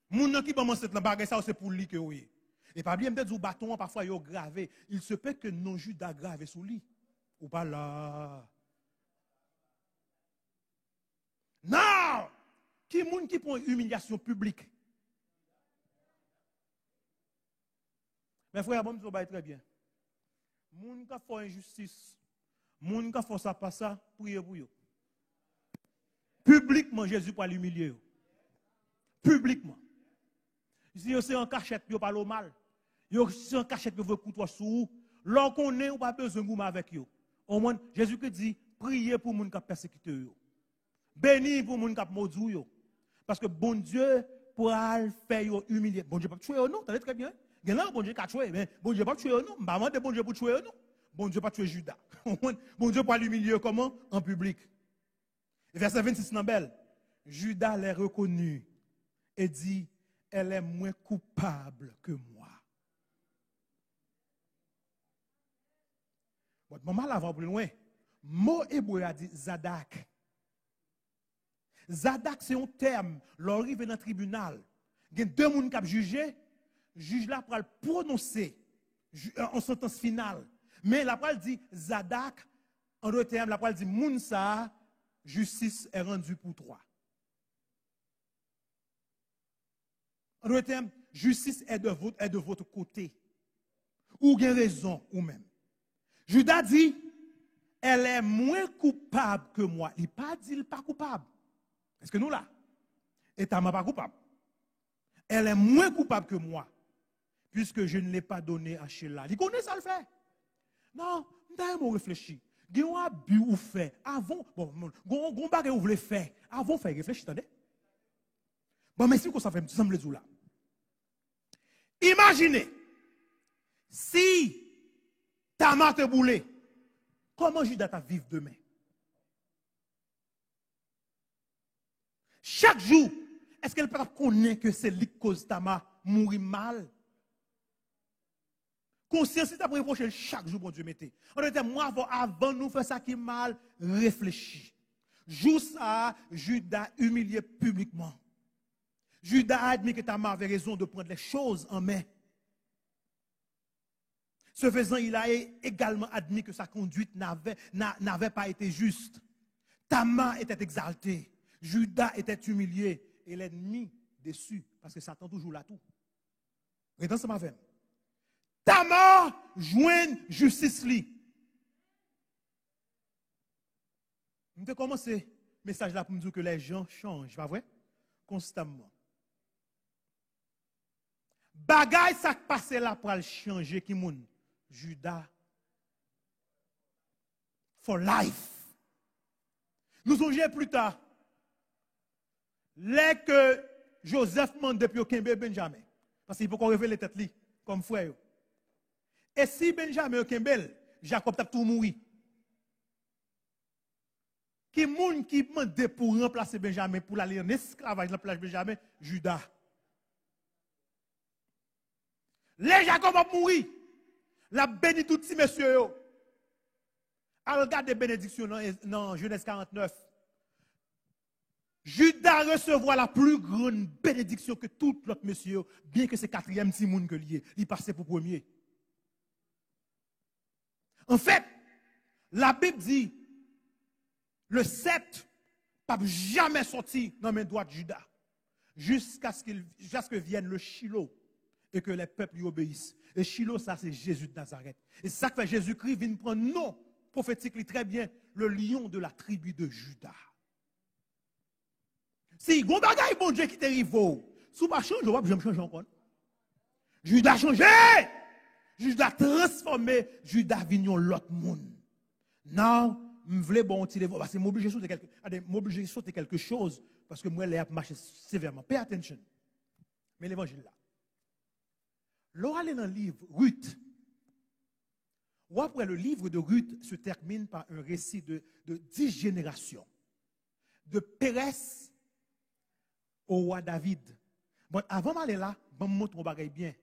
Moun non qui va m'enseigner la bagarre, ça c'est pour lui que oui. Et pas bien peut-être du bâton parfois yo gravé. Il se peut que non Judas gravé sous lui. Ou pas là. Non! Qui moun qui prend humiliation publique? Mes frères, bon, ça va très bien. Moun qui fait injustice, moun qui fait ça pas ça, priez pour eux. Publiquement, Jésus pour l'humilier. Publiquement. Si c'est en cachette, vous parlez mal. Si en cachette, vous couteau sous. L'on connaît, ou pas besoin de goumer avec eux. Au moins, Jésus dit, priez pour les gens qui persécutent eux. Béni pour les gens qui maudissent eux. Parce que bon Dieu pourra faire humilier. Bon Dieu pas tuer eux, non, t'as très bien. Il y a bon Dieu qui a tué, mais bon Dieu pas tuer eux, non. Je ne bon Dieu pour tuer eux, non. Bon Dieu pas tuer Judas. Bon Dieu pour l'humilier comment? En public. Verset 26 dans belle. Judas l'est reconnu et dit, elle est moins coupable que moi. Votre maman là va plus loin. Mot hébreu a dit Zadak. Zadak c'est un terme. Lorsqu'il arrive dans le tribunal, il y a deux personnes qui ont jugé. juge là pour le prononcer en sentence finale. Mais la parole dit Zadak, en d'autres termes, la parole dit Mounsa, justice est rendue pour toi. En d'autres termes, justice est de votre côté. Ou bien raison, ou même. Judas dit, elle est moins coupable que moi. Il n'a pas dit, il n'est pas coupable. Est-ce que nous là? Et Tamar pas coupable. Elle est moins coupable que moi, puisque je ne l'ai pas donné à Sheila. Il connaît ça le fait. Non, nous réfléchir. Il y a un but ou fait avant. Bon, on va vous voulez faire. Avant, faire réfléchir, attendez. Bon, mais si vous savez, ça me là. Imaginez, si Tamar te boulé, comment Judas va vivre demain? Chaque jour, est-ce qu'elle peut connaître que c'est lui qui cause Tamar mourir mal? Conscience, si tu as reproché chaque jour, bon Dieu, mettez. On était, moi, avant nous faire ça qui est mal, réfléchis. Jour ça, Judas humilié publiquement. Judas a admis que Tamar avait raison de prendre les choses en main. Ce faisant, il a également admis que sa conduite n'avait pas été juste. Tamar était exalté. Judas était humilié. Et l'ennemi déçu. Parce que Satan toujours là tout. Regardez ça, ma femme. Tamar joint justice li. Nous avons commencé le message là pour nous dire que les gens changent, pas vrai? Constamment. Bagay ça qui passe là pour changer qui moun. Judas for life. Nous songeons plus tard. Les que Joseph mande depuis au Kembe Benjamin. Parce qu'il faut qu'on révèle les têtes li comme frère. Et si Benjamin au Kembe, Jacob t'a tout mouru. Qui moun qui mande pour remplacer Benjamin pour aller en esclavage dans la plage Benjamin? Judas. Les Jacob a mouru. La béni tout petit monsieur. Regarde les bénédictions dans Genèse 49. Judas recevra la plus grande bénédiction que tout l'autre monsieur, bien que c'est quatrième Timoun que lié. Il passait pour premier. En fait, la Bible dit, le sceptre n'a jamais sorti dans mes doigts de Judas, jusqu'à ce que vienne le Shiloh et que les peuples lui obéissent. Et Shiloh, ça c'est Jésus de Nazareth. Et c'est ça que fait Jésus-Christ vient prendre nom prophétique très bien, le lion de la tribu de Judas. Si, bon bagay bon Dieu qui t'arrive, sous ma change, je vais changer encore. Judas a changé. Judas a transformé. Judas vignon l'autre monde. Non, je voulais bon tirer parce que m'oblige à sauter quelque chose parce que moi j'ai marché sévèrement. Pay attention. Mais l'évangile là. L'on allait dans le livre Ruth. Ou après le livre de Ruth se termine par un récit de 10 générations. De Pérez au roi David. Bon, avant d'aller là, je vais vous montrer un bagage bien.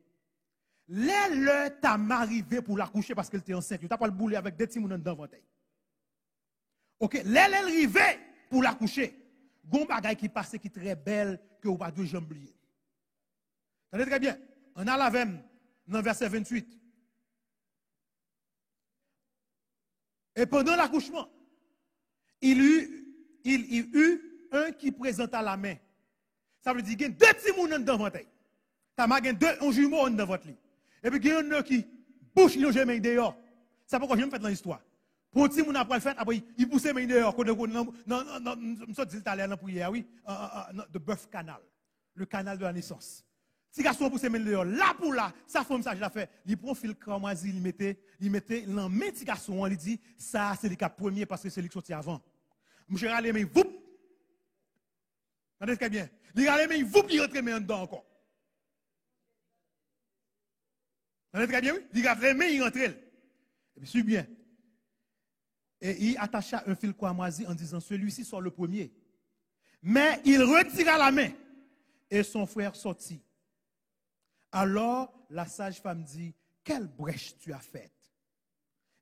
Le Tamar arrivé pour l'accoucher parce qu'elle était enceinte. Tu n'as pas le boulet avec des petits mounons dans votre. Ok, elle arrivé pour l'accoucher. Gon bagay qui passe qui est très belle que vous pas deux jambes liées. Tenez très bien. On a la même dans verset 28. Et pendant l'accouchement, il y eut un qui présenta la main. Ça veut dire qu'il y a deux petits mounons dans votre. Tamar a un jumeau dans votre lit. Et puis il y a un qui bouche il a main dehors. C'est pourquoi je me fais dans l'histoire. Pour un petit moun après le fait, après il pousse main dehors. Non, je me dit tout à l'heure dans la prière, oui, the birth canal, le canal de la naissance. Si garçon pousse main dehors, là pour là, ça fait ça je l'ai fait. Il prend fil cramoisi, il mettait dans main petit garçon, il dit ça c'est le cas premier parce que c'est lui qui sorti avant. Monsieur râle main voup. Entendez très bien. Il râle main voup, il rentre main dedans encore. Entendez très bien oui, il râle main il rentre. Et puis suis bien. Et il attacha un fil cramoisi en disant celui-ci sort le premier. Mais il retira la main et son frère sortit. Alors la sage-femme dit, quelle brèche tu as faite?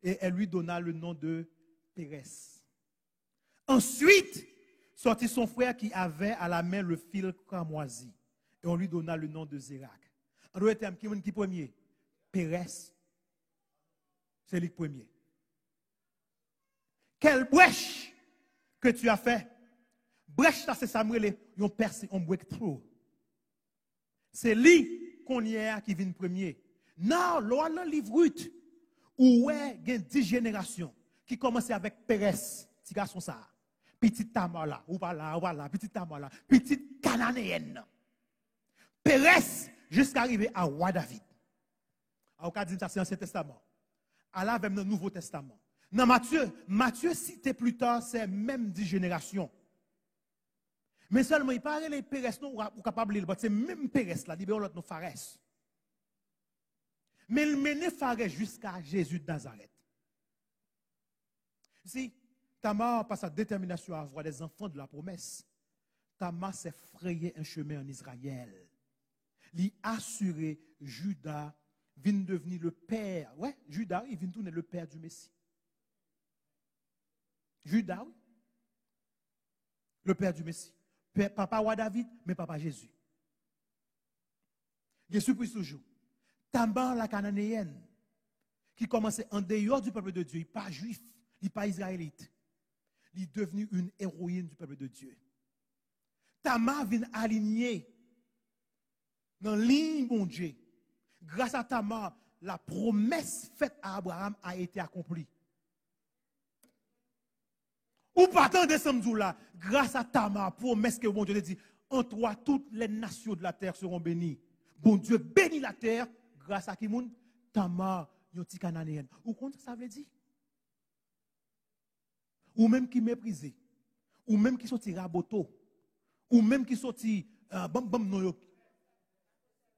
Et elle lui donna le nom de Pérez. Ensuite, sortit son frère qui avait à la main le fil cramoisi. Et on lui donna le nom de Zérak. En d'autres termes, qui est premier? Pérez. C'est lui le premier. Quelle brèche que tu as fait? Brèche, ça, c'est Samuel, ils ont percé, on breakthrough. C'est lui qu'on y est qui vient premier. Non, l'on a livre Ruth, où il y a 10 générations qui commençaient avec Pérez, petit garçon ça. Petite Tamar là, ou voilà, petite Tamar là, petite Cananéenne. Pérez, jusqu'à arriver à roi David. Alors, on dit ça, c'est l'Ancien Testament. Allah avec le Nouveau Testament. Dans Matthieu cité plus tard, c'est même 10 générations. Mais seulement, il parle les Pérez, non, ou capable de c'est même Pérez là, libérons l'autre, nos Pharès. Mais il menait Pharès jusqu'à Jésus de Nazareth. Si Tamar, par sa détermination à avoir des enfants de la promesse, Tamar s'est frayé un chemin en Israël. Il a assuré Judas vient devenir le père. Ouais, Judas, il vient tourner le père du Messie. Judas, oui. Le père du Messie. Papa roi David, mais papa Jésus. Il est surpris toujours. Tamar la cananéenne, qui commençait en dehors du peuple de Dieu, il n'est pas juif, il n'est pas israélite. Il est devenu une héroïne du peuple de Dieu. Tamar vient aligner dans la ligne bon Dieu. Grâce à Tamar, la promesse faite à Abraham a été accomplie. Ou partant de ce là, grâce à Tamar, promesse que bon Dieu a dit, en toi, toutes les nations de la terre seront bénies. Bon Dieu bénit la terre, grâce à qui moun? Tamar, yon ti cananéenne. Ou contre ça veut dire? Ou même qui méprisé, ou même qui sorti raboto, ou même qui sorti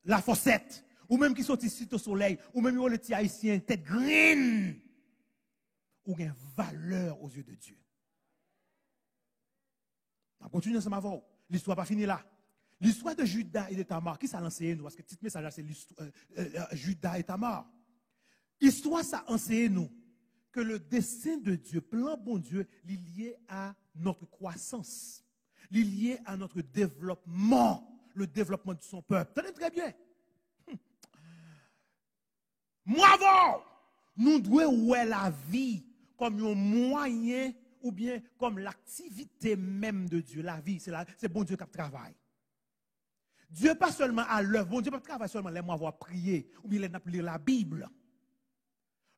la fossette, ou même qui sorti site au soleil, ou même le petit haïtien, tête green, ou une valeur aux yeux de Dieu. On continue ensemble avant. L'histoire n'est pas finie là. L'histoire de Judas et de Tamar, qui ça l'enseigne nous? Parce que le petit message là, c'est Judas et Tamar. L'histoire, ça enseigne nous que le dessein de Dieu, plan bon Dieu, est lié à notre croissance, est lié à notre développement, le développement de son peuple. Tenez très bien. Moi avant, nous devons voir la vie comme un moyen ou bien comme l'activité même de Dieu. La vie, c'est bon Dieu qui travaille. Dieu pas seulement à l'œuvre, bon Dieu pas travailler seulement les mois avoir prié ou bien les lire la Bible.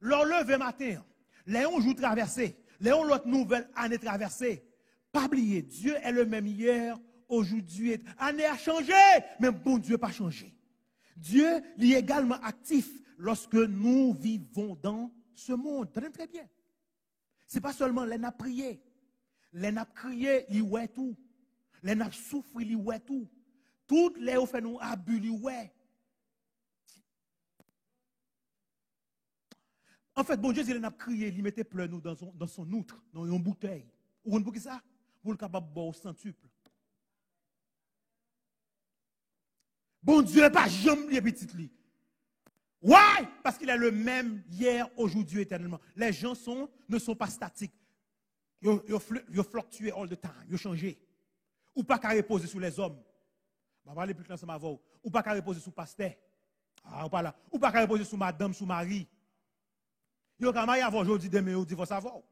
Leur lever matin, les on jour traversé, les on l'autre nouvelle année traversée. Pas oublier, Dieu est le même hier, aujourd'hui, année a changé, mais bon Dieu pas changé. Dieu est également actif lorsque nous vivons dans ce monde. Tenez très bien. Ce n'est pas seulement les n'a prié. Les n'a crié, ils ouais tout. Les n'a souffert, ils ouais tout. Toutes les ont fait nous abus, ils ouais. En fait, bon Dieu, il a crié, il mettait plein nous dans son outre, dans une bouteille. Ou pour ça? Pour le capable de boire au centuple. Bon Dieu n'est pas jamais les petites lits. Ouais, parce qu'il est le même hier, aujourd'hui, éternellement. Les gens ne sont pas statiques. Ils fluctuent all the time. Ils changent. Ou pas qu'à reposer sur les hommes. Je vais parler plus clairement avec vous. Ou pas qu'à reposer sur le pasteur. Ah, pas là. Ou pas qu'à reposer sur madame, sur mari. Ils ont qu'à marier avant aujourd'hui, demain, ils divorcent avant.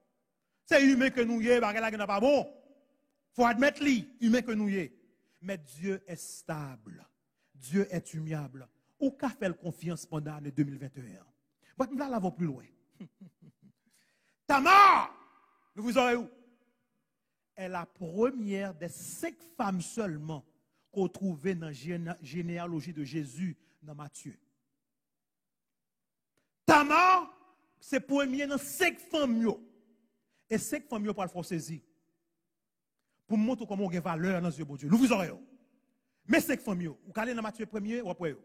C'est humain que nous y est, parce n'est pas bon. Il faut admettre humain que nous y est. Mais Dieu est stable. Dieu est humiliable. Ou qu'a fait confiance pendant l'année 2021? Bon, là, là, va plus loin. Tamar, vous aurez où? Est la première des 5 femmes seulement qu'on trouvait dans la généalogie de Jésus dans Matthieu. Tamar, c'est premier dans 5 femmes. Et 5 femmes pour le faire saisir. Pour montrer comment on a valeur dans les yeux de Dieu. Nous vous aurez. Mais 5 femmes, vous allez dans Matthieu 1er ou après.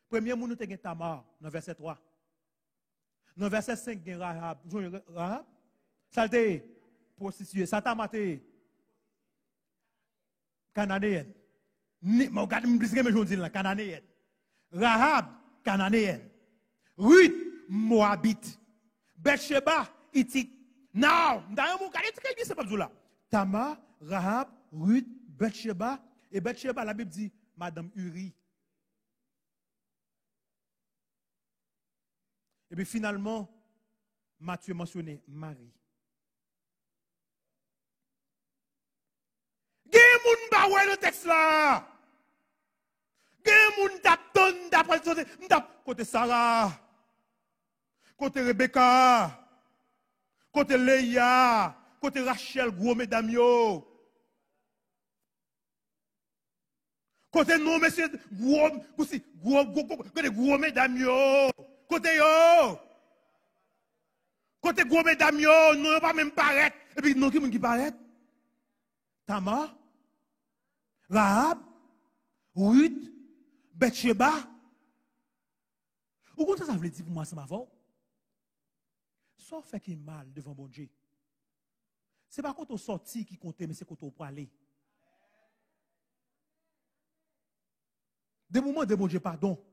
Premier mot, nous avons Tamar, dans verset 3. Dans verset 5, il y a Rahab. Rahab? Ça a prostituée. Ça t'a maté. Cananéenne. Regarde, je dis là, Cananéenne. Rahab, Cananéenne. Ruth, Moabite. Bathsheba, Hittite. Non, d'ailleurs, mon carré, c'est pas là. Tamar, Rahab, Ruth, Bathsheba. Et Bathsheba, la Bible dit, Madame Uri. Et puis finalement, Matthieu mentionné Marie. Gen moun ba wè le texte là. Gen moun tap ton d'après côté Sarah, côté Rebecca, côté Léa, côté Rachel, gros mesdames yo. Côté non monsieur gros mesdames yo. Côté yo. Côté gros mesdames yo, non pas même paraître. Et puis non qui paraît? Tamar, Rahab, Ruth, Bathsheba. Ou quoi ça veut dire pour moi, ça m'a fait? Ça fait qu'il mal devant bon Dieu. Ce n'est pas quand on sortit qui compte, mais c'est quand on peut aller. Des moments de bon Dieu, pardon.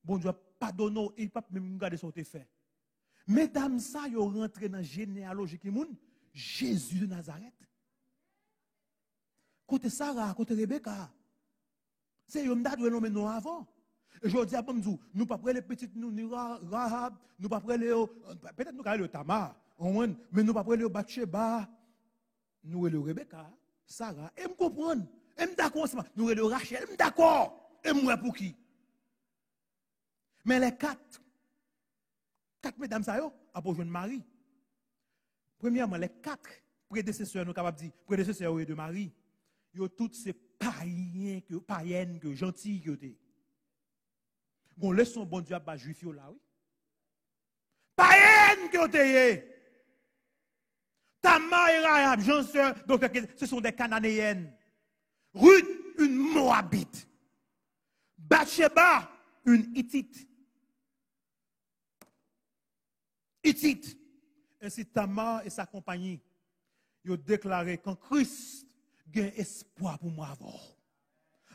Bon Dieu, pardonne, il ne peut pas même regarder ce que tu fait. Mesdames, ça, ils rentré dans la généalogie qui moun, Jésus de Nazareth. Côté Sarah, côté Rebecca. C'est eux qui doivent nous avant. Et je dis à nous, nous pas près les petites, nous Rahab, nous pas près les, peut-être nous allons le Tamar, mais nous pas près les Bathsheba, nous le Rebecca, Sarah, et me comprendre, et me d'accord, nous le Rachel, me d'accord, et moi pour qui? Mais les quatre mesdames, ça y est, à pour joindre Marie. Premièrement, les quatre prédécesseurs, nous capables de dire, prédécesseurs de Marie, ils ont toutes ces païennes, gentilles que vous. Bon, laissons bon Dieu à juif là, oui. Païennes que vous. Tamar et Rahab, donc ce sont des Cananéennes. Ruth, une Moabite. Bathsheba, une Hittite. Ainsi, Tamar et sa compagnie, ils ont déclaré qu'en Christ, il y a espoir pour moi avant.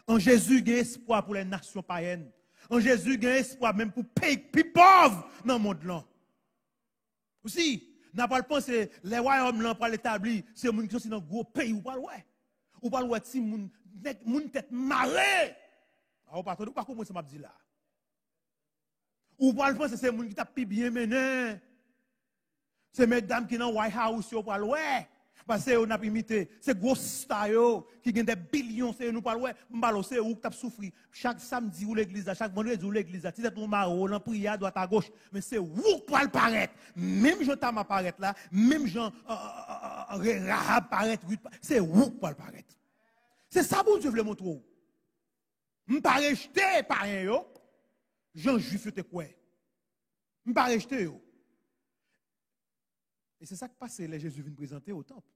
En Jésus, il y a espoir pour les nations païennes. En Jésus, il y a espoir même pour les pays plus pauvres dans le monde là. Aussi, n'a pas pensé les royaumes là pour l'établir, c'est les gens qui sont dans un gros pays ou pas ouais. Ou pas ouais si moun tête marée. Alors pas comment ça m'a dit là. Ou pas penser c'est les gens qui t'a bien mené. C'est mesdames qui dans White House ou pas ouais. Parce que on a imité, c'est gros stars qui gagnent des billions, c'est nous pas ouais, m'balo c'est où t'a souffri. Chaque samedi ou l'église, chaque vendredi ou l'église, tu sais ton maro, l'en prière droite à gauche, mais c'est où pour le paraître. Même Jean Tam apparaître là, même Jean Rahab paraître, c'est où pour le paraître. C'est ça bon Dieu veut montrer. M'pas rejeter par un yo. Jean juif te quoi. M'pas rejeter yo. Et c'est ça qui passe, les Jésus vient présenter au temple.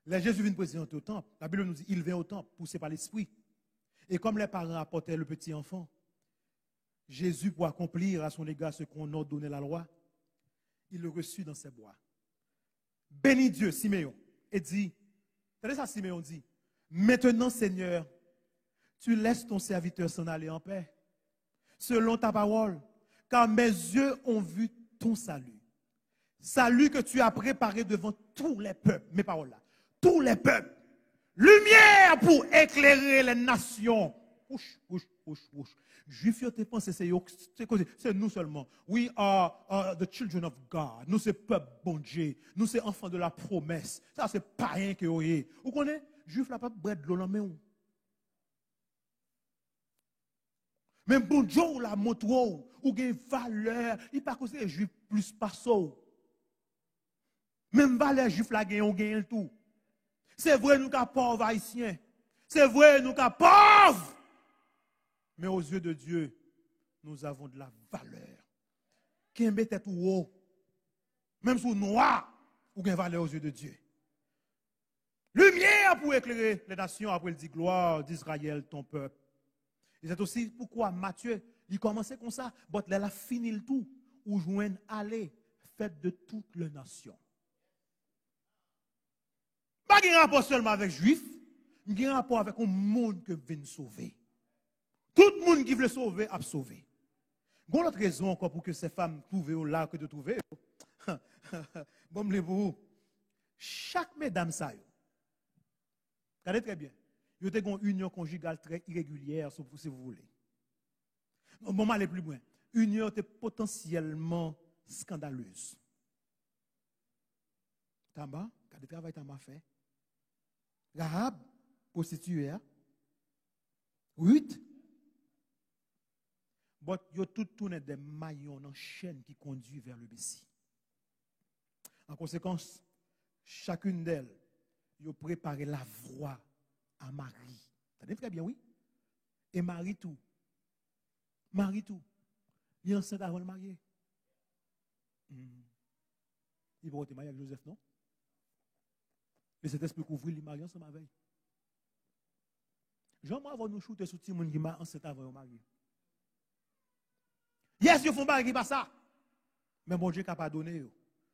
Les Jésus vient présenter au temple. La Bible nous dit, il vient au temple, poussé par l'Esprit. Et comme les parents apportaient le petit enfant, Jésus, pour accomplir à son égard ce qu'on ordonnait la loi, il le reçut dans ses bois. Bénis Dieu, Siméon, et dit, regardez ça, Siméon dit, maintenant, Seigneur, tu laisses ton serviteur s'en aller en paix, selon ta parole, car mes yeux ont vu ton salut. Salut que tu as préparé devant tous les peuples, mes paroles là, tous les peuples. Lumière pour éclairer les nations. Juifs, te pensent c'est nous seulement. We are the children of God. Nous, c'est peuple bon Dieu. Nous, c'est enfants de la promesse. Ça, c'est païen que vous voyez. Vous connaissez? Juif, là, pas de bread de l'eau dans la main. Même bon Dieu, la montre, ou une valeur. Il pas que c'est juif plus pas ça. Même valeur juif là, on gagne tout. C'est vrai, nous sommes pauvres haïtiens. C'est vrai, nous sommes pauvres. Mais aux yeux de Dieu, nous avons de la valeur. Qui est tête ou haut, même sous noir, ou gagne valeur aux yeux de Dieu. Lumière pour éclairer les nations, après il dit gloire d'Israël, ton peuple. Et c'est aussi pourquoi Matthieu, il commençait comme ça, mais il a fini le tout, ou joindre aller, faites de toutes les nations. Pas de rapport seulement avec les Juifs, mais un rapport avec un monde que vient sauver. Tout le monde qui veut sauver a sauvé. Bon, l'autre raison encore pour que ces femmes trouvent là que de trouver. Bon, vous, chaque mesdame ça, regardez très bien, il y a une union conjugale très irrégulière, si vous voulez. Bon, aller plus loin. union était potentiellement scandaleuse. Tama, quand le travail Tama fait, Rahab, prostituée, Ruth, but yo tout tourné des maillons en chaîne qui conduit vers le Messie. En conséquence, chacune d'elles, yo préparé la voie à Marie. T'as très bien, oui? Et Marie tout. Marie tout. Il est enceinte avant de marier. Il va être marié avec Joseph, non? Mais cet esprit couvre, il marie ensemble avec. Jean-Marc va nous shooter sur tout le monde qui m'a enceinte avant de marier. Yes, ils font pas qui pas ça. Mais bon Dieu est capable de donner.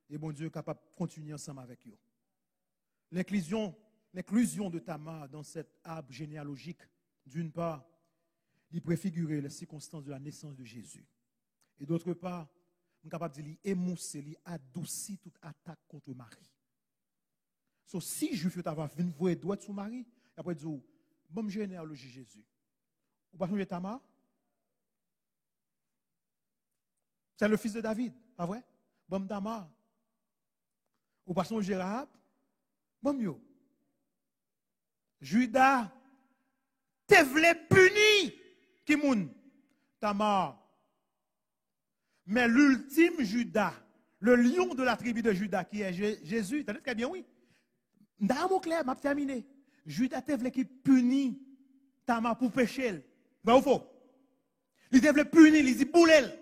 Et bon Dieu est capable de continuer ensemble avec eux. L'inclusion de Tamar dans cet arbre généalogique, d'une part, il préfigurait les circonstances de la naissance de Jésus. Et d'autre part, on est capable de dire, émousser, adoucir toute attaque contre Marie. So, si Juif est avoir une voix droite sur Marie, après dire, bon généalogie Jésus. Vous ne pas Tamar? C'est le fils de David, pas vrai? Bon Tamar. Ou pas son Rahab? Bon yo. Judas, te vle puni qui moun? Tamar. Mais l'ultime Judas, le lion de la tribu de Judas, qui est Jésus, t'as dit très bien, oui. Dans mon clair, m'a terminé. Judas te vle qui punit Tamar pour pécher. Ben ou faux? Il te vle punir, il dit boulel.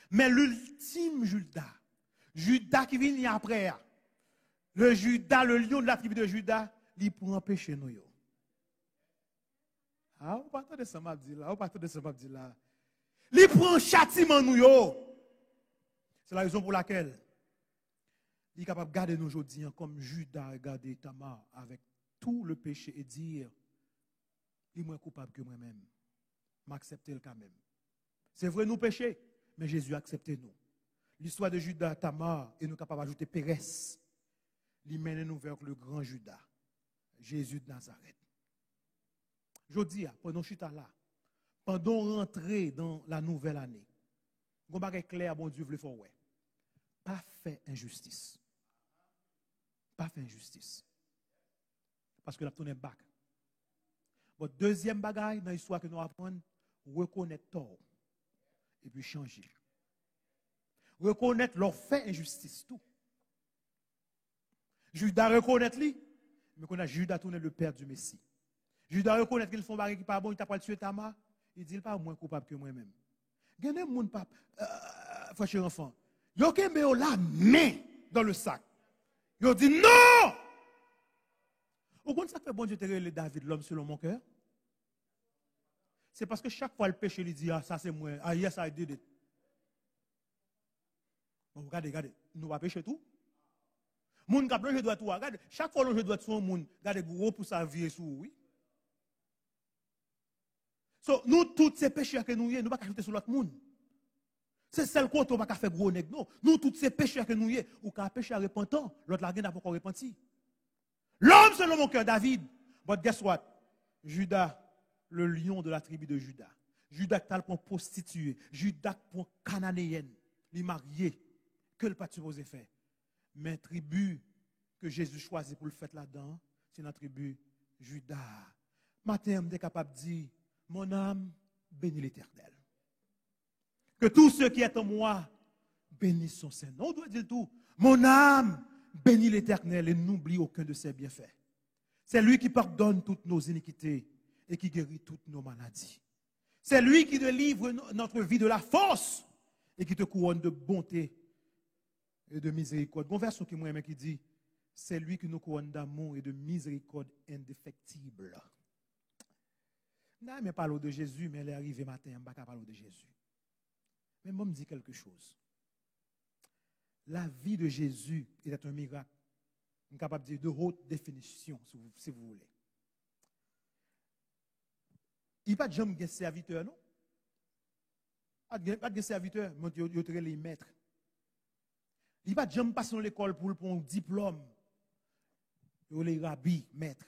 Mais l'ultime Judas qui vient après, le Judas, le lion de la tribu de Judas, il prend péché nous. Ah, vous partez de ça, m'a dit là. Vous partez de ça, m'a dit là. Il prend châtiment nous. C'est la raison pour laquelle il est capable de garder nous aujourd'hui comme Judas a gardé Tamar avec tout le péché et dire, il est moins coupable que moi-même. M'accepter le quand même. C'est vrai, nous péchons, mais Jésus a accepté nous. L'histoire de Judas, Tamar, et nous capables d'ajouter Pérès. Il mène nous vers le grand Judas, Jésus de Nazareth. Je dis, pendant que je suis là, pendant rentrer dans la nouvelle année, on va être clair, bon Dieu, veut faire ouais. Pas fait injustice. Pas fait injustice. Parce que la tourne est back. Bon, deuxième bagaille dans l'histoire que nous apprenons, reconnaître tort et puis changer. Reconnaître leur fait injustice, tout. Judas reconnaître lui, mais qu'on a Judas tourné le père du Messie. Judas reconnaître qu'ils font barrer qui pas bon, il t'a pas tué Tamar, il dit il pas moins coupable que moi-même. Gagné mon pape, frère enfant, yo kembe la main dans le sac. Yo dit non. Au compte ça fait bon Dieu te relève David l'homme selon mon cœur. C'est parce que chaque fois le péché lui dit ah ça c'est moi, ah yes I did it. Bon, regardez, nous va pécher tout. Moun kap je doit tout, regarde, chaque fois je doit son moun, regardez gros pour sa vie sous oui. So, nous tous ces pécheurs que nous y, nous pas ajouter sur l'autre monde. C'est celle qu'on ne pas faire gros nèg non. Nous tous ces pécheurs que nous y, ou qu'à pécher repentant, l'autre la n'a pas encore repenti. L'homme selon mon cœur David, but guess what? Judas, le lion de la tribu de Judas. Judas qui pour prostituée, Judas pour cananéenne, les mariés, que le pas supposé faire. Mais tribu que Jésus choisit pour le faire là-dedans, c'est la tribu Judas. Matin, on est capable de dire, mon âme bénit l'Éternel. Que tous ceux qui sont en moi bénissent son Saint-Nom. On doit dire tout. Mon âme bénit l'Éternel et n'oublie aucun de ses bienfaits. C'est lui qui pardonne toutes nos iniquités et qui guérit toutes nos maladies. C'est lui qui délivre notre vie de la force et qui te couronne de bonté et de miséricorde. Bon verset qui moi qui dit, c'est lui qui nous couronne d'amour et de miséricorde indéfectible. Non, mais parle de Jésus, mais elle est arrivée matin, je ne vais pas parler de Jésus. Mais moi, je me dis quelque chose. La vie de Jésus est un miracle. Je suis capable de dire de haute définition, si vous voulez. Il n'y a pas de gens qui sont serviteurs, non? Il n'y a pas de serviteurs, mais il y a les maîtres. Il n'y a pas de gens qui passent dans l'école pour un diplôme. Il y a les rabbis, maîtres.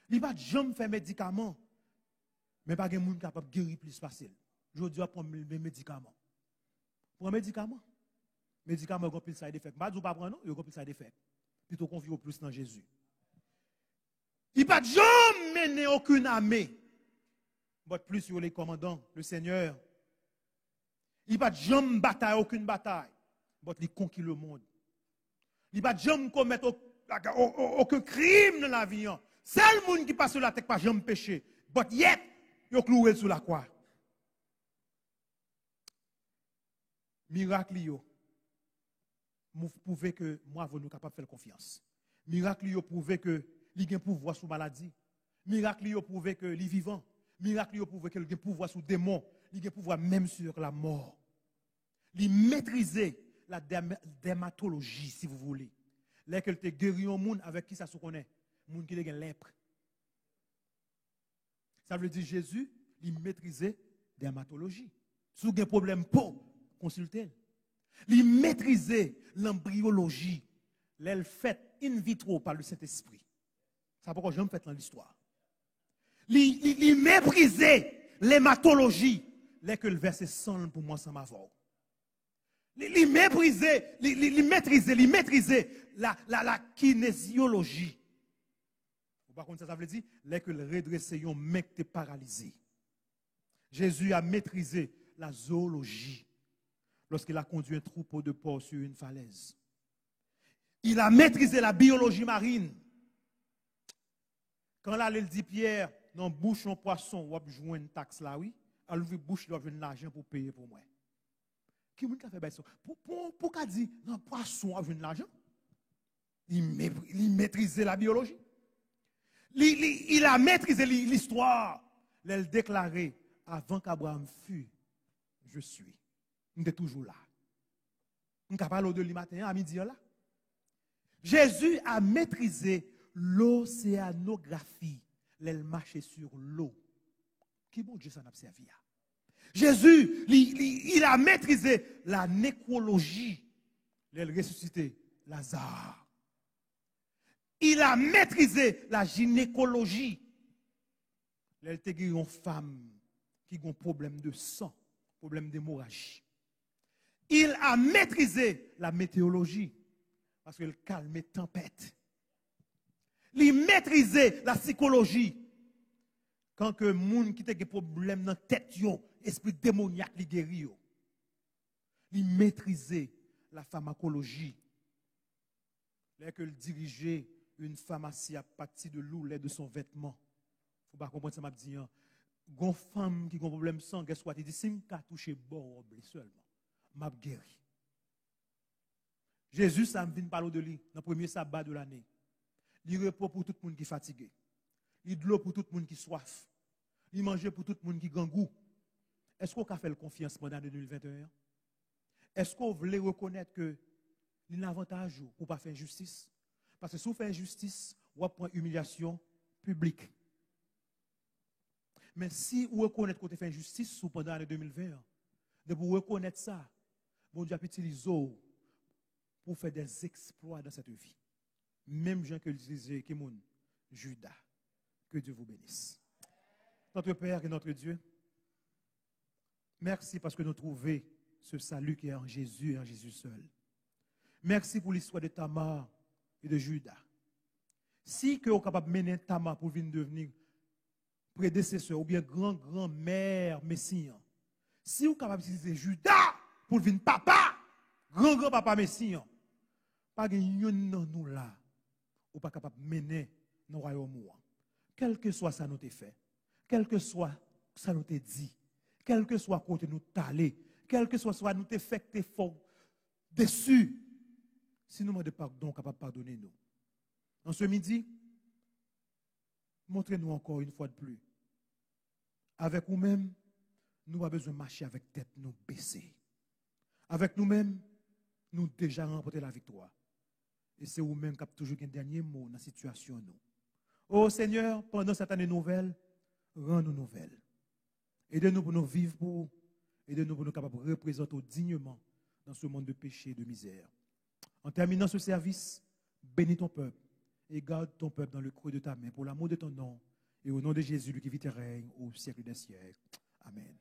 Il n'y a pas de gens qui font médicaments, mais pas de gens capable de guérir plus facile. Je dois prendre mes médicaments. Prends médicaments. Médicaments, ils ont plus de side effect. Je ne pas prendre, non, ils ont plus de side effect. Plutôt confier au plus dans Jésus. Il n'y a pas de jamais mené aucune armée. Mais plus sur les commandants, le Seigneur. Il n'y a pas de jamais bataille, aucune bataille. Mais il conquit le monde. Il n'y a pas de jamais commettre aucun crime dans la vie. C'est le monde qui passe sur la tête, pas jamais péché. Mais yet, il a cloué sur la croix. Miracle, vous prouvez que moi, vous sommes capables de faire confiance. Miracle, vous prouvez que il a un pouvoir sur la maladie. Miracle, vous prouvez que il est vivant. Miracle, vous prouvez qu'il a un pouvoir sur le démon. Il a un pouvoir même sur la mort. Il maîtrise la dermatologie, si vous voulez. Là, qu'il te guérit un monde avec qui ça se connaît. Un monde qui a lèpre. Ça veut dire Jésus, il maîtrise la dermatologie. Si vous avez un problème, consultez. Il maîtrise l'embryologie. Elle fait in vitro par le Saint-Esprit. Ça pourquoi j'aime faire dans l'histoire. Il méprise l'hématologie. Là que le verset 100 pour moi sans m'avoir. Il méprise la kinésiologie. Par contre, ça veut dire là que le redresse un mec qui est paralysé. Jésus a maîtrisé la zoologie lorsqu'il a conduit un troupeau de porcs sur une falaise. Il a maîtrisé la biologie marine. Quand là, il dit Pierre, dans la bouche un poisson, on va jouer une taxe là, oui. Alors, il bouche, il va jouer de l'argent pour payer pour moi. Qui m'a fait ça? Pour qu'a dit, dans le poisson, on va jouer de l'argent? Il maîtrisait la biologie. Il a maîtrisé l'histoire. Il a déclaré, avant qu'Abraham fût, je suis. On est toujours là. On peut parler de lui matin à midi là. Jésus a maîtrisé l'océanographie. Elle marchait sur l'eau. Qui bon Dieu s'en a servi? Jésus, il a maîtrisé la nécrologie. Il a ressuscité Lazare. Il a maîtrisé la gynécologie. Il a guéri une femme qui a un problème de sang, problème d'hémorragie. Il a maîtrisé la météorologie parce qu'il calme les tempêtes. Il maîtrisait la psychologie. Quand que monde qui a des problèmes dans la tête, esprit démoniaque, il guérit. Il maîtrisait la pharmacologie. Là que il dirigeait une pharmacie à partir de l'oulet de son vêtement. Il ne faut pas comprendre ça m'a dit. Une femme qui a un problème de sang, qu'est-ce qu'il dit? Si je touche bon seulement, m'a guéri. Jésus, ça me vient parler de lui dans le premier sabbat de l'année. Il repos pour tout le monde qui est fatigué. Il de l'eau pour tout le monde qui soif. Il mange pour tout le monde qui a goût. Est-ce qu'on a fait confiance pendant 2021? Est-ce qu'on voulait reconnaître que il y a un avantage pour ne pas faire justice? Parce que si vous faites justice, vous prenez humiliation publique. Mais si vous reconnaissez que vous faites justice pendant l'année 2020, de vous reconnaître ça, bon Dieu a utilisé pour faire des exploits dans cette vie. Même gens que disait que mon Judas, que Dieu vous bénisse. Notre Père et notre Dieu, merci parce que nous trouvons ce salut qui est en Jésus et en Jésus seul. Merci pour l'histoire de Tamar et de Judas. Si que vous êtes capable de mener Tamar pour venir devenir prédécesseur ou bien grand-grand-mère Messie, si vous êtes capable d'utiliser Judas pour devenir papa, grand-grand-papa Messie, pas de nous là, ou pas capable de mener nos royaumes. Quel que soit ça nous fait, quel que soit ça nous dit, quel que soit côté nous allé, quel que soit nous fait fort déçu, si nous demandons pardon, capable de pardonner nous. En ce midi, montrez-nous encore une fois de plus. Avec nous-mêmes, nous avons besoin de marcher avec tête nous baissée. Avec nous-mêmes, nous déjà remporté la victoire. Et c'est vous-même qui avez toujours un dernier mot dans la situation. Nous. Oh Seigneur, pendant cette année nouvelle, rends-nous nouvelles. Aidez-nous pour nous vivre pour, aidez-nous pour nous capables de représenter dignement dans ce monde de péché et de misère. En terminant ce service, bénis ton peuple et garde ton peuple dans le creux de ta main pour l'amour de ton nom et au nom de Jésus, lui qui vit et règne au siècle des siècles. Amen.